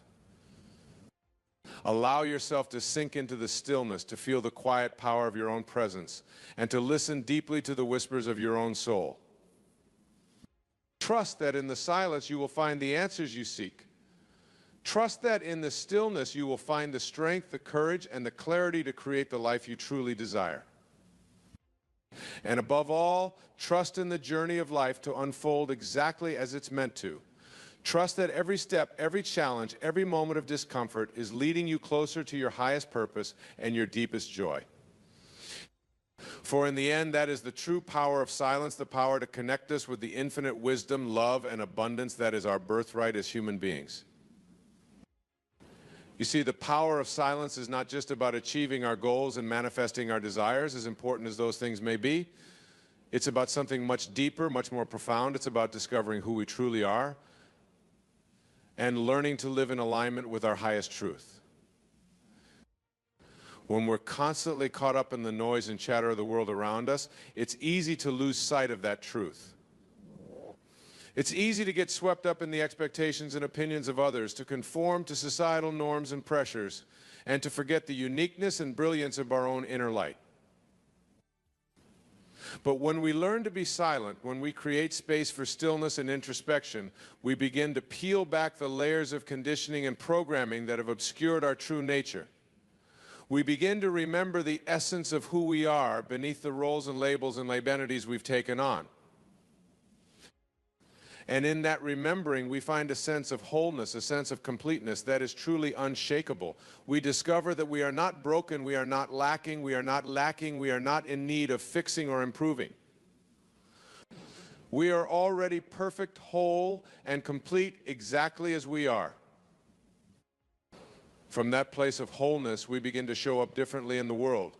Allow yourself to sink into the stillness, to feel the quiet power of your own presence, and to listen deeply to the whispers of your own soul. Trust that in the silence you will find the answers you seek. Trust that in the stillness you will find the strength, the courage, and the clarity to create the life you truly desire. And above all, trust in the journey of life to unfold exactly as it's meant to. Trust that every step, every challenge, every moment of discomfort is leading you closer to your highest purpose and your deepest joy. For in the end, that is the true power of silence, the power to connect us with the infinite wisdom, love, and abundance that is our birthright as human beings. You see, the power of silence is not just about achieving our goals and manifesting our desires, as important as those things may be. It's about something much deeper, much more profound. It's about discovering who we truly are and learning to live in alignment with our highest truth. When we're constantly caught up in the noise and chatter of the world around us, it's easy to lose sight of that truth. It's easy to get swept up in the expectations and opinions of others, to conform to societal norms and pressures, and to forget the uniqueness and brilliance of our own inner light. But when we learn to be silent, when we create space for stillness and introspection, we begin to peel back the layers of conditioning and programming that have obscured our true nature. We begin to remember the essence of who we are beneath the roles and labels and identities we've taken on. And in that remembering, we find a sense of wholeness, a sense of completeness that is truly unshakable. We discover that we are not broken, we are not lacking, we are not in need of fixing or improving. We are already perfect, whole, and complete exactly as we are. From that place of wholeness, we begin to show up differently in the world.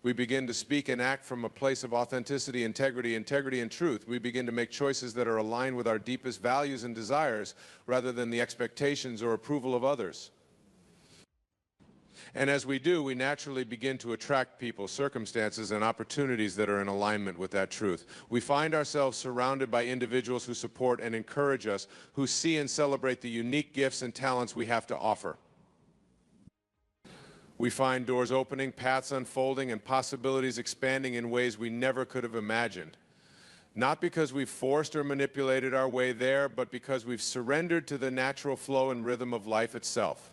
We begin to speak and act from a place of authenticity, integrity and truth. We begin to make choices that are aligned with our deepest values and desires rather than the expectations or approval of others. And as we do, we naturally begin to attract people, circumstances, and opportunities that are in alignment with that truth. We find ourselves surrounded by individuals who support and encourage us, who see and celebrate the unique gifts and talents we have to offer. We find doors opening, paths unfolding, and possibilities expanding in ways we never could have imagined. Not because we've forced or manipulated our way there, but because we've surrendered to the natural flow and rhythm of life itself.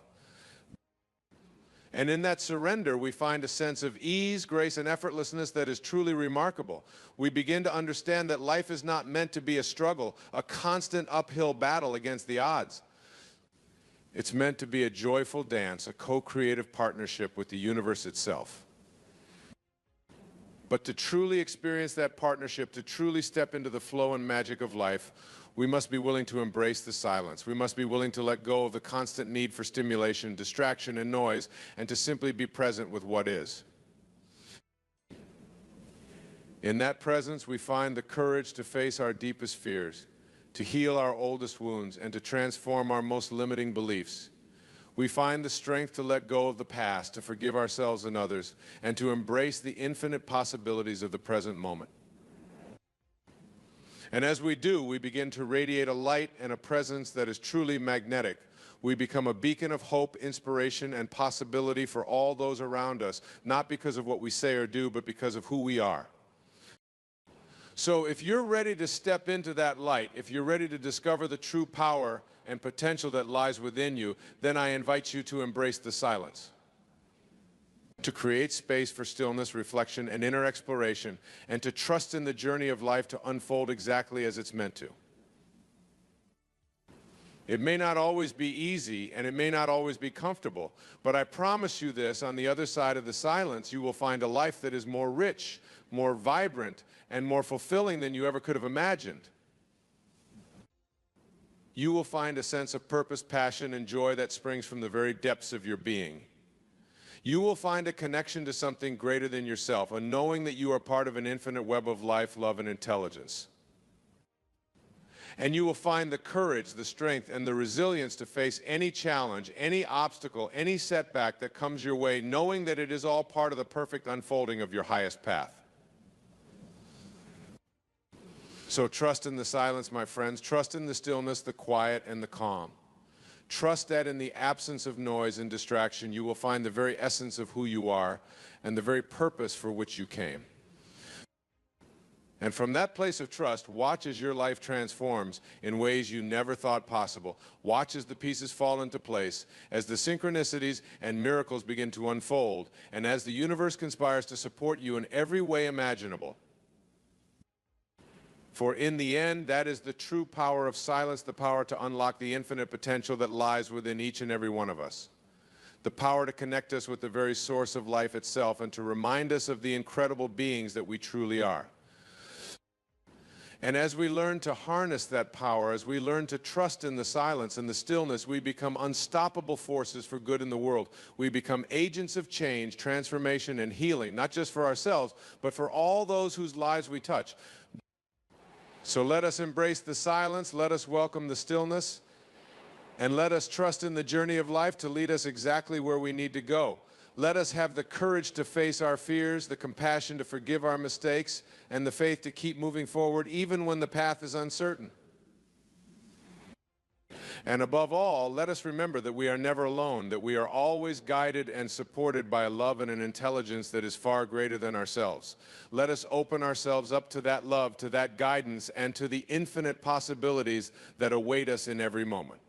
And in that surrender, we find a sense of ease, grace, and effortlessness that is truly remarkable. We begin to understand that life is not meant to be a struggle, a constant uphill battle against the odds. It's meant to be a joyful dance, a co-creative partnership with the universe itself. But to truly experience that partnership, to truly step into the flow and magic of life, we must be willing to embrace the silence. We must be willing to let go of the constant need for stimulation, distraction, and noise, and to simply be present with what is. In that presence, we find the courage to face our deepest fears, to heal our oldest wounds, and to transform our most limiting beliefs. We find the strength to let go of the past, to forgive ourselves and others, and to embrace the infinite possibilities of the present moment. And as we do, we begin to radiate a light and a presence that is truly magnetic. We become a beacon of hope, inspiration, and possibility for all those around us, not because of what we say or do, but because of who we are. So if you're ready to step into that light, if you're ready to discover the true power and potential that lies within you, then I invite you to embrace the silence, to create space for stillness, reflection, and inner exploration, and to trust in the journey of life to unfold exactly as it's meant to. It may not always be easy, and it may not always be comfortable, but I promise you this, on the other side of the silence, you will find a life that is more rich, more vibrant, and more fulfilling than you ever could have imagined. You will find a sense of purpose, passion, and joy that springs from the very depths of your being. You will find a connection to something greater than yourself, a knowing that you are part of an infinite web of life, love, and intelligence. And you will find the courage, the strength, and the resilience to face any challenge, any obstacle, any setback that comes your way, knowing that it is all part of the perfect unfolding of your highest path. So trust in the silence, my friends. Trust in the stillness, the quiet, and the calm. Trust that in the absence of noise and distraction, you will find the very essence of who you are and the very purpose for which you came. And from that place of trust, watch as your life transforms in ways you never thought possible. Watch as the pieces fall into place, as the synchronicities and miracles begin to unfold, and as the universe conspires to support you in every way imaginable. For in the end, that is the true power of silence, the power to unlock the infinite potential that lies within each and every one of us. The power to connect us with the very source of life itself and to remind us of the incredible beings that we truly are. And as we learn to harness that power, as we learn to trust in the silence and the stillness, we become unstoppable forces for good in the world. We become agents of change, transformation, and healing, not just for ourselves, but for all those whose lives we touch. So let us embrace the silence, let us welcome the stillness, and let us trust in the journey of life to lead us exactly where we need to go. Let us have the courage to face our fears, the compassion to forgive our mistakes, and the faith to keep moving forward even when the path is uncertain. And above all, let us remember that we are never alone, that we are always guided and supported by a love and an intelligence that is far greater than ourselves. Let us open ourselves up to that love, to that guidance, and to the infinite possibilities that await us in every moment.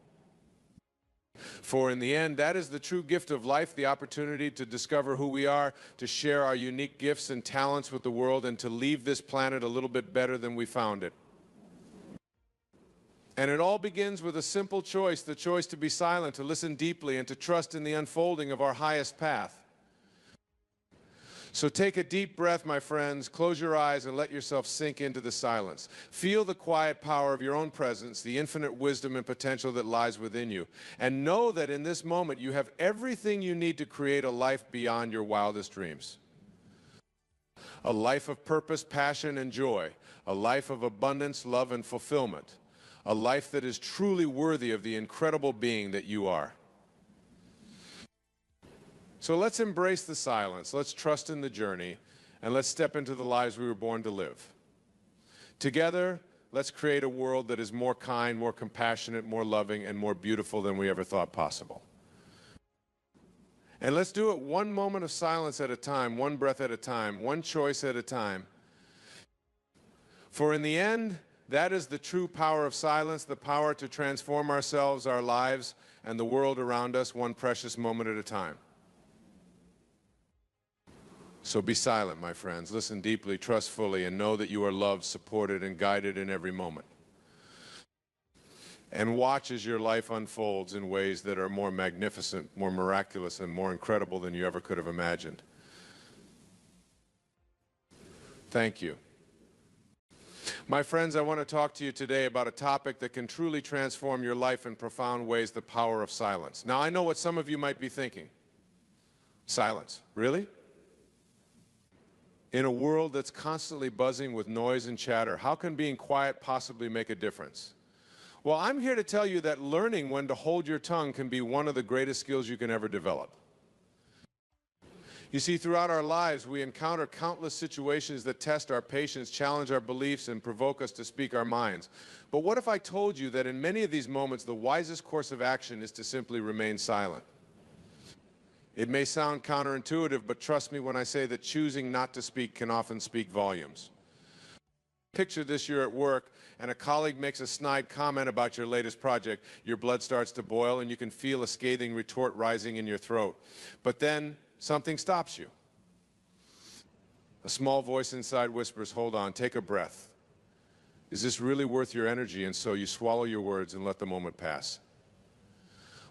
For in the end, that is the true gift of life, the opportunity to discover who we are, to share our unique gifts and talents with the world, and to leave this planet a little bit better than we found it. And it all begins with a simple choice, the choice to be silent, to listen deeply, and to trust in the unfolding of our highest path. So take a deep breath, my friends, close your eyes and let yourself sink into the silence. Feel the quiet power of your own presence, the infinite wisdom and potential that lies within you. And know that in this moment you have everything you need to create a life beyond your wildest dreams. A life of purpose, passion, and joy. A life of abundance, love, and fulfillment. A life that is truly worthy of the incredible being that you are. So let's embrace the silence, let's trust in the journey, and let's step into the lives we were born to live. Together, let's create a world that is more kind, more compassionate, more loving, and more beautiful than we ever thought possible. And let's do it one moment of silence at a time, one breath at a time, one choice at a time. For in the end, that is the true power of silence, the power to transform ourselves, our lives, and the world around us one precious moment at a time. So be silent, my friends. Listen deeply, trust fully, and know that you are loved, supported, and guided in every moment. And watch as your life unfolds in ways that are more magnificent, more miraculous, and more incredible than you ever could have imagined. Thank you. My friends, I want to talk to you today about a topic that can truly transform your life in profound ways, the power of silence. Now, I know what some of you might be thinking. Silence, really? In a world that's constantly buzzing with noise and chatter, how can being quiet possibly make a difference? Well, I'm here to tell you that learning when to hold your tongue can be one of the greatest skills you can ever develop. You see, throughout our lives, we encounter countless situations that test our patience, challenge our beliefs, and provoke us to speak our minds. But what if I told you that in many of these moments, the wisest course of action is to simply remain silent? It may sound counterintuitive, but trust me when I say that choosing not to speak can often speak volumes. Picture this: you're at work and a colleague makes a snide comment about your latest project. Your blood starts to boil and you can feel a scathing retort rising in your throat. But then something stops you. A small voice inside whispers, "Hold on, take a breath. Is this really worth your energy?" And so you swallow your words and let the moment pass.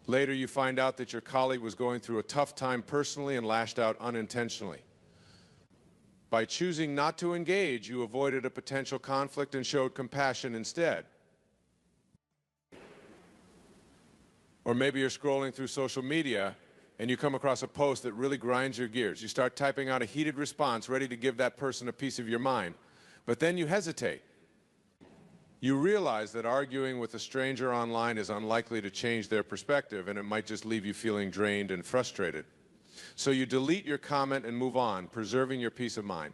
Later, you find out that your colleague was going through a tough time personally and lashed out unintentionally. By choosing not to engage, you avoided a potential conflict and showed compassion instead. Or maybe you're scrolling through social media and you come across a post that really grinds your gears. You start typing out a heated response, ready to give that person a piece of your mind. But then you hesitate. You realize that arguing with a stranger online is unlikely to change their perspective, and it might just leave you feeling drained and frustrated. So you delete your comment and move on, preserving your peace of mind.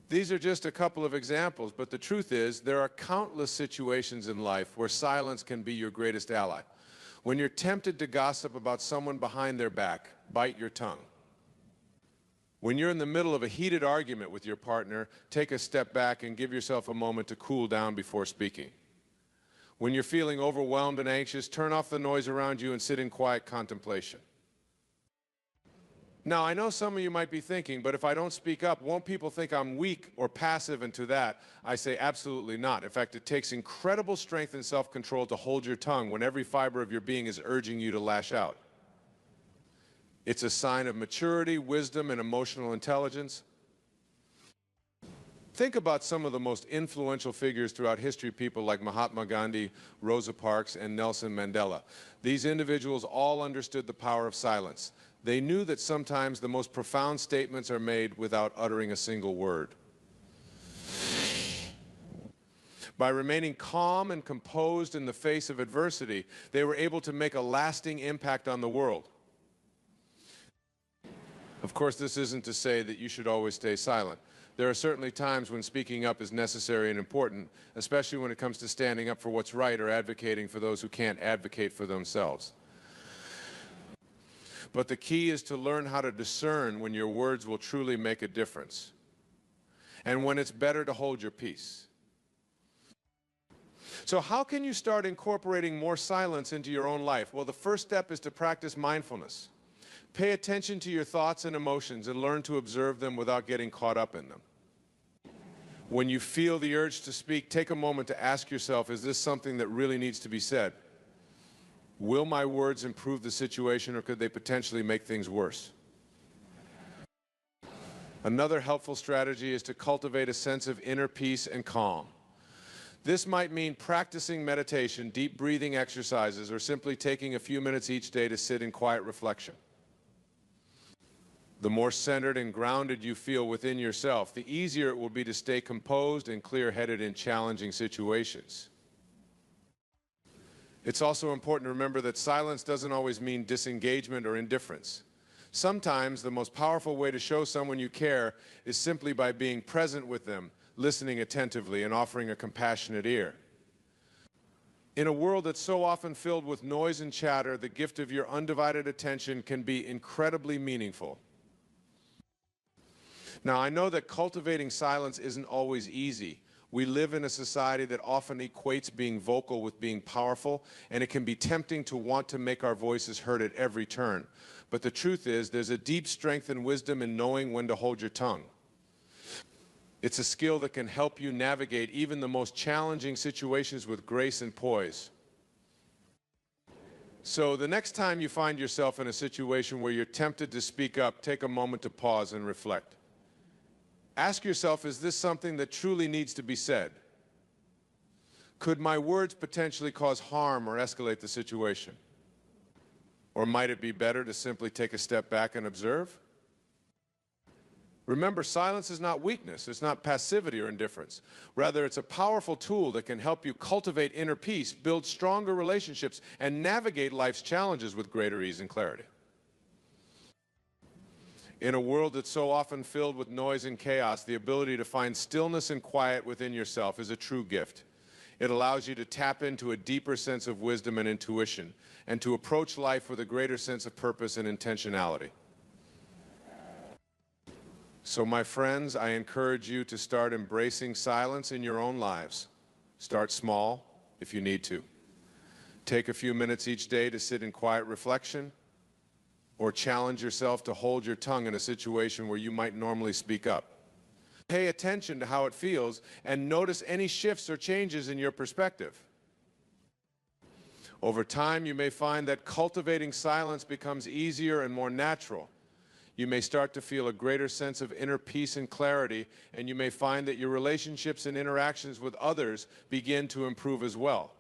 These are just a couple of examples, but the truth is there are countless situations in life where silence can be your greatest ally. When you're tempted to gossip about someone behind their back, bite your tongue. When you're in the middle of a heated argument with your partner, take a step back and give yourself a moment to cool down before speaking. When you're feeling overwhelmed and anxious, turn off the noise around you and sit in quiet contemplation. Now, I know some of you might be thinking, but if I don't speak up, won't people think I'm weak or passive? And to that, I say absolutely not. In fact, it takes incredible strength and self-control to hold your tongue when every fiber of your being is urging you to lash out. It's a sign of maturity, wisdom, and emotional intelligence. Think about some of the most influential figures throughout history, people like Mahatma Gandhi, Rosa Parks, and Nelson Mandela. These individuals all understood the power of silence. They knew that sometimes the most profound statements are made without uttering a single word. By remaining calm and composed in the face of adversity, they were able to make a lasting impact on the world. Of course, this isn't to say that you should always stay silent. There are certainly times when speaking up is necessary and important, especially when it comes to standing up for what's right or advocating for those who can't advocate for themselves. But the key is to learn how to discern when your words will truly make a difference, and when it's better to hold your peace. So how can you start incorporating more silence into your own life? Well, the first step is to practice mindfulness. Pay attention to your thoughts and emotions and learn to observe them without getting caught up in them. When you feel the urge to speak, take a moment to ask yourself, is this something that really needs to be said? Will my words improve the situation, or could they potentially make things worse? Another helpful strategy is to cultivate a sense of inner peace and calm. This might mean practicing meditation, deep breathing exercises, or simply taking a few minutes each day to sit in quiet reflection. The more centered and grounded you feel within yourself, the easier it will be to stay composed and clear-headed in challenging situations. It's also important to remember that silence doesn't always mean disengagement or indifference. Sometimes the most powerful way to show someone you care is simply by being present with them, listening attentively, and offering a compassionate ear. In a world that's so often filled with noise and chatter, the gift of your undivided attention can be incredibly meaningful. Now, I know that cultivating silence isn't always easy. We live in a society that often equates being vocal with being powerful, and it can be tempting to want to make our voices heard at every turn. But the truth is, there's a deep strength and wisdom in knowing when to hold your tongue. It's a skill that can help you navigate even the most challenging situations with grace and poise. So the next time you find yourself in a situation where you're tempted to speak up, take a moment to pause and reflect. Ask yourself, is this something that truly needs to be said? Could my words potentially cause harm or escalate the situation? Or might it be better to simply take a step back and observe? Remember, silence is not weakness, it's not passivity or indifference. Rather, it's a powerful tool that can help you cultivate inner peace, build stronger relationships, and navigate life's challenges with greater ease and clarity. In a world that's so often filled with noise and chaos, the ability to find stillness and quiet within yourself is a true gift. It allows you to tap into a deeper sense of wisdom and intuition, and to approach life with a greater sense of purpose and intentionality. So, my friends, I encourage you to start embracing silence in your own lives. Start small, if you need to. Take a few minutes each day to sit in quiet reflection, or challenge yourself to hold your tongue in a situation where you might normally speak up. Pay attention to how it feels and notice any shifts or changes in your perspective. Over time, you may find that cultivating silence becomes easier and more natural. You may start to feel a greater sense of inner peace and clarity, and you may find that your relationships and interactions with others begin to improve as well.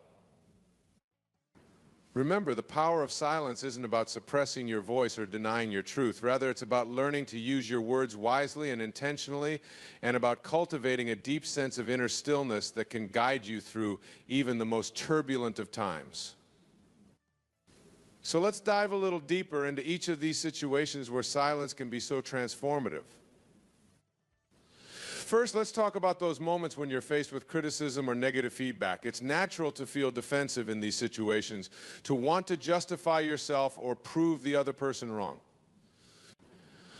Remember, the power of silence isn't about suppressing your voice or denying your truth. Rather, it's about learning to use your words wisely and intentionally, and about cultivating a deep sense of inner stillness that can guide you through even the most turbulent of times. So let's dive a little deeper into each of these situations where silence can be so transformative. First, let's talk about those moments when you're faced with criticism or negative feedback. It's natural to feel defensive in these situations, to want to justify yourself or prove the other person wrong.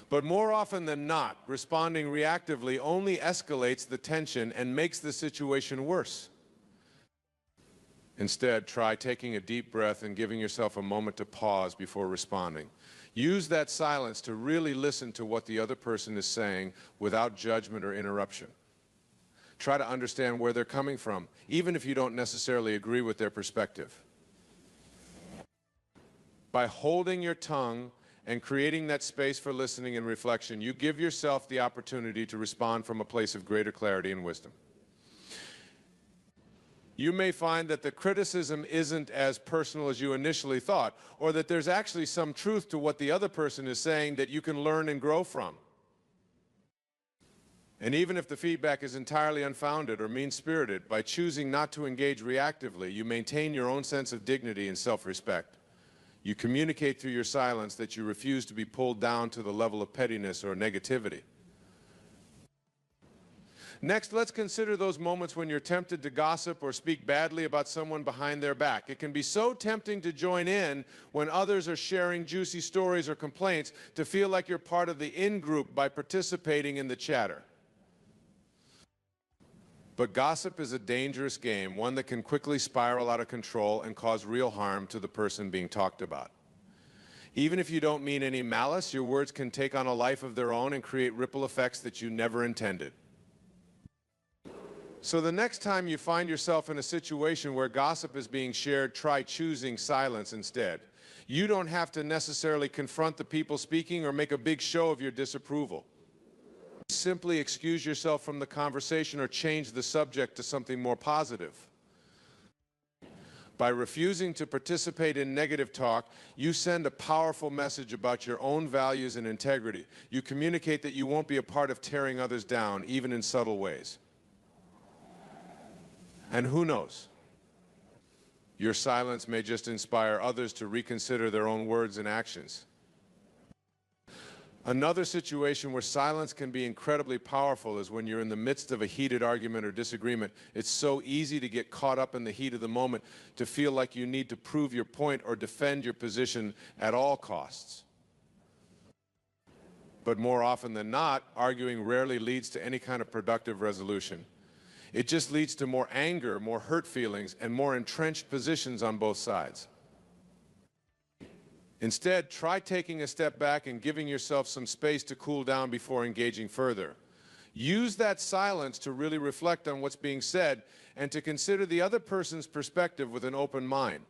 But more often than not, responding reactively only escalates the tension and makes the situation worse. Instead, try taking a deep breath and giving yourself a moment to pause before responding. Use that silence to really listen to what the other person is saying without judgment or interruption. Try to understand where they're coming from, even if you don't necessarily agree with their perspective. By holding your tongue and creating that space for listening and reflection, you give yourself the opportunity to respond from a place of greater clarity and wisdom. You may find that the criticism isn't as personal as you initially thought, or that there's actually some truth to what the other person is saying that you can learn and grow from. And even if the feedback is entirely unfounded or mean-spirited, by choosing not to engage reactively, you maintain your own sense of dignity and self-respect. You communicate through your silence that you refuse to be pulled down to the level of pettiness or negativity. Next, let's consider those moments when you're tempted to gossip or speak badly about someone behind their back. It can be so tempting to join in when others are sharing juicy stories or complaints, to feel like you're part of the in-group by participating in the chatter. But gossip is a dangerous game, one that can quickly spiral out of control and cause real harm to the person being talked about. Even if you don't mean any malice, your words can take on a life of their own and create ripple effects that you never intended. So the next time you find yourself in a situation where gossip is being shared, try choosing silence instead. You don't have to necessarily confront the people speaking or make a big show of your disapproval. Simply excuse yourself from the conversation or change the subject to something more positive. By refusing to participate in negative talk, you send a powerful message about your own values and integrity. You communicate that you won't be a part of tearing others down, even in subtle ways. And who knows? Your silence may just inspire others to reconsider their own words and actions. Another situation where silence can be incredibly powerful is when you're in the midst of a heated argument or disagreement. It's so easy to get caught up in the heat of the moment, to feel like you need to prove your point or defend your position at all costs. But more often than not, arguing rarely leads to any kind of productive resolution. It just leads to more anger, more hurt feelings, and more entrenched positions on both sides. Instead, try taking a step back and giving yourself some space to cool down before engaging further. Use that silence to really reflect on what's being said and to consider the other person's perspective with an open mind.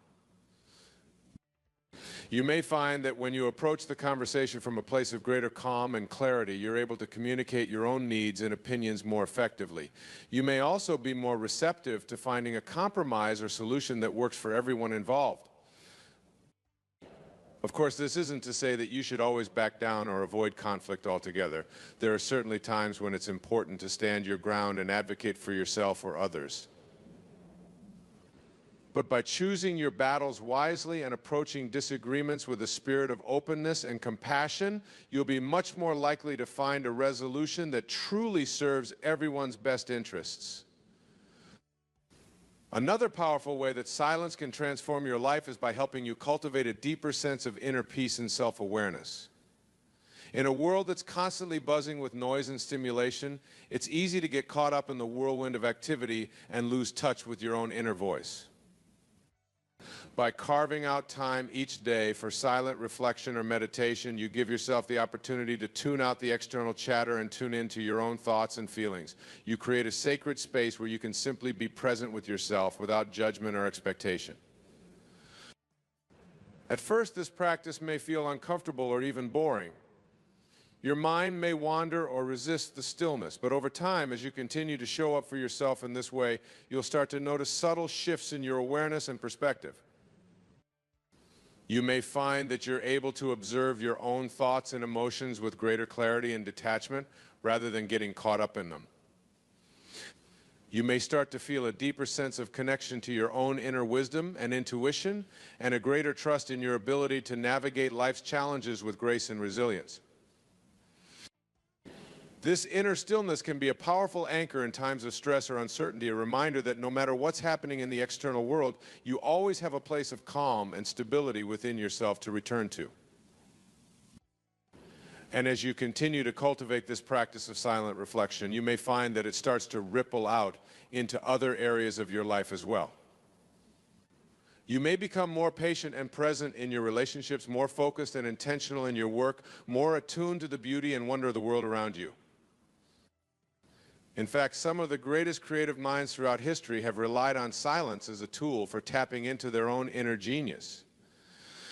You may find that when you approach the conversation from a place of greater calm and clarity, you're able to communicate your own needs and opinions more effectively. You may also be more receptive to finding a compromise or solution that works for everyone involved. Of course, this isn't to say that you should always back down or avoid conflict altogether. There are certainly times when it's important to stand your ground and advocate for yourself or others. But by choosing your battles wisely and approaching disagreements with a spirit of openness and compassion, you'll be much more likely to find a resolution that truly serves everyone's best interests. Another powerful way that silence can transform your life is by helping you cultivate a deeper sense of inner peace and self-awareness. In a world that's constantly buzzing with noise and stimulation, it's easy to get caught up in the whirlwind of activity and lose touch with your own inner voice. By carving out time each day for silent reflection or meditation, you give yourself the opportunity to tune out the external chatter and tune into your own thoughts and feelings. You create a sacred space where you can simply be present with yourself without judgment or expectation. At first, this practice may feel uncomfortable or even boring. Your mind may wander or resist the stillness, but over time, as you continue to show up for yourself in this way, you'll start to notice subtle shifts in your awareness and perspective. You may find that you're able to observe your own thoughts and emotions with greater clarity and detachment rather than getting caught up in them. You may start to feel a deeper sense of connection to your own inner wisdom and intuition, and a greater trust in your ability to navigate life's challenges with grace and resilience. This inner stillness can be a powerful anchor in times of stress or uncertainty, a reminder that no matter what's happening in the external world, you always have a place of calm and stability within yourself to return to. And as you continue to cultivate this practice of silent reflection, you may find that it starts to ripple out into other areas of your life as well. You may become more patient and present in your relationships, more focused and intentional in your work, more attuned to the beauty and wonder of the world around you. In fact, some of the greatest creative minds throughout history have relied on silence as a tool for tapping into their own inner genius.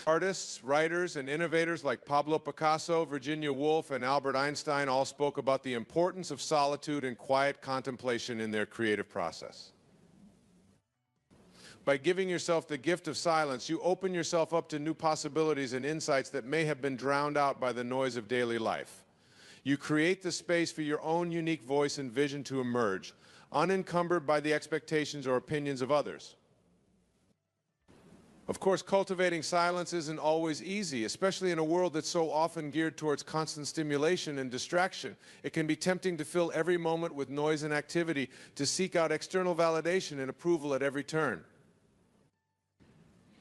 Artists, writers, and innovators like Pablo Picasso, Virginia Woolf, and Albert Einstein all spoke about the importance of solitude and quiet contemplation in their creative process. By giving yourself the gift of silence, you open yourself up to new possibilities and insights that may have been drowned out by the noise of daily life. You create the space for your own unique voice and vision to emerge, unencumbered by the expectations or opinions of others. Of course, cultivating silence isn't always easy, especially in a world that's so often geared towards constant stimulation and distraction. It can be tempting to fill every moment with noise and activity, to seek out external validation and approval at every turn.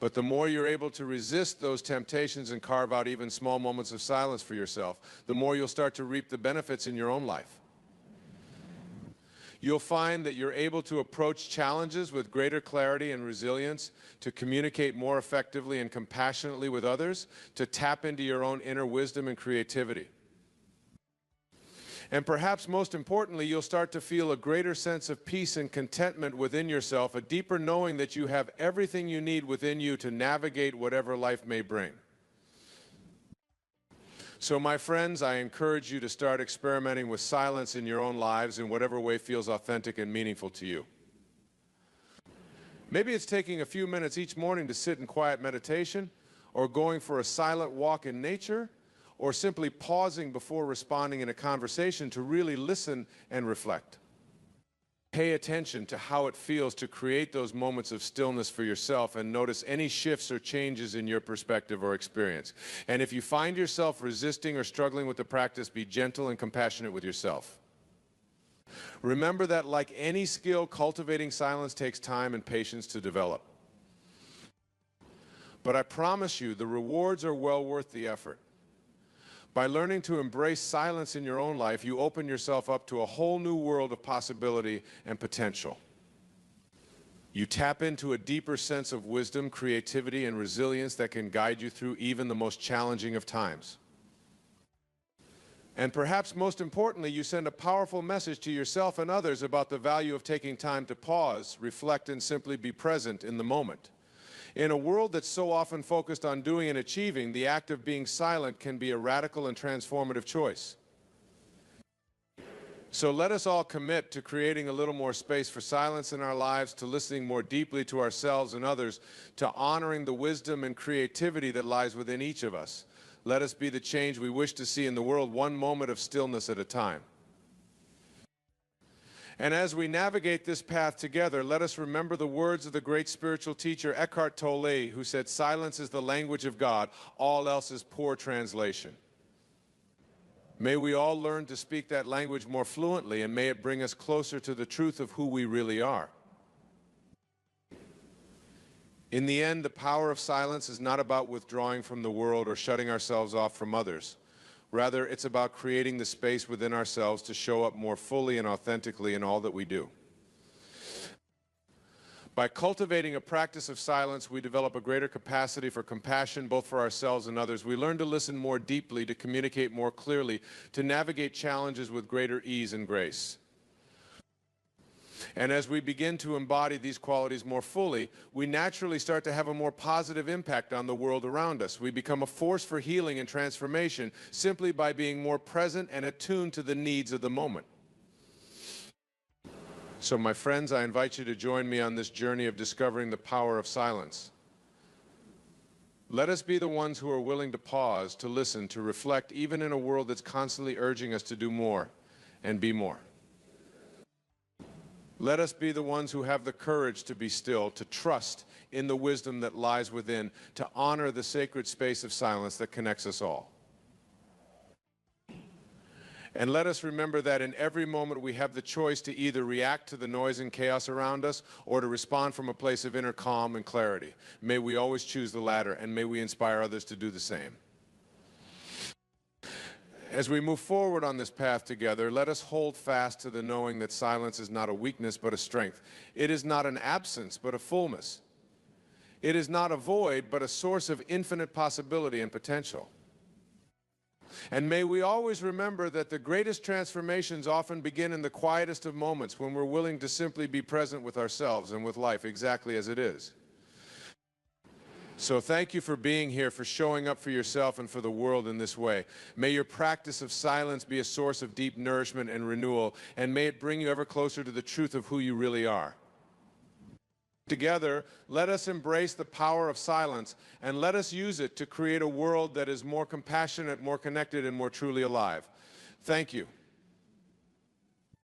But the more you're able to resist those temptations and carve out even small moments of silence for yourself, the more you'll start to reap the benefits in your own life. You'll find that you're able to approach challenges with greater clarity and resilience, to communicate more effectively and compassionately with others, to tap into your own inner wisdom and creativity. And perhaps most importantly, you'll start to feel a greater sense of peace and contentment within yourself, a deeper knowing that you have everything you need within you to navigate whatever life may bring. So my friends, I encourage you to start experimenting with silence in your own lives in whatever way feels authentic and meaningful to you. Maybe it's taking a few minutes each morning to sit in quiet meditation, or going for a silent walk in nature, or simply pausing before responding in a conversation to really listen and reflect. Pay attention to how it feels to create those moments of stillness for yourself, and notice any shifts or changes in your perspective or experience. And if you find yourself resisting or struggling with the practice, be gentle and compassionate with yourself. Remember that, like any skill, cultivating silence takes time and patience to develop. But I promise you, the rewards are well worth the effort. By learning to embrace silence in your own life, you open yourself up to a whole new world of possibility and potential. You tap into a deeper sense of wisdom, creativity, and resilience that can guide you through even the most challenging of times. And perhaps most importantly, you send a powerful message to yourself and others about the value of taking time to pause, reflect, and simply be present in the moment. In a world that's so often focused on doing and achieving, the act of being silent can be a radical and transformative choice. So let us all commit to creating a little more space for silence in our lives, to listening more deeply to ourselves and others, to honoring the wisdom and creativity that lies within each of us. Let us be the change we wish to see in the world, one moment of stillness at a time. And as we navigate this path together, let us remember the words of the great spiritual teacher Eckhart Tolle, who said, "Silence is the language of God, all else is poor translation." May we all learn to speak that language more fluently, and may it bring us closer to the truth of who we really are. In the end, the power of silence is not about withdrawing from the world or shutting ourselves off from others. Rather, it's about creating the space within ourselves to show up more fully and authentically in all that we do. By cultivating a practice of silence, we develop a greater capacity for compassion, both for ourselves and others. We learn to listen more deeply, to communicate more clearly, to navigate challenges with greater ease and grace. And as we begin to embody these qualities more fully, we naturally start to have a more positive impact on the world around us. We become a force for healing and transformation simply by being more present and attuned to the needs of the moment. So, my friends, I invite you to join me on this journey of discovering the power of silence. Let us be the ones who are willing to pause, to listen, to reflect, even in a world that's constantly urging us to do more and be more. Let us be the ones who have the courage to be still, to trust in the wisdom that lies within, to honor the sacred space of silence that connects us all. And let us remember that in every moment we have the choice to either react to the noise and chaos around us, or to respond from a place of inner calm and clarity. May we always choose the latter, and may we inspire others to do the same. As we move forward on this path together, let us hold fast to the knowing that silence is not a weakness but a strength. It is not an absence but a fullness. It is not a void but a source of infinite possibility and potential. And may we always remember that the greatest transformations often begin in the quietest of moments, when we're willing to simply be present with ourselves and with life exactly as it is. So thank you for being here, for showing up for yourself and for the world in this way. May your practice of silence be a source of deep nourishment and renewal, and may it bring you ever closer to the truth of who you really are. Together, let us embrace the power of silence, and let us use it to create a world that is more compassionate, more connected, and more truly alive. Thank you.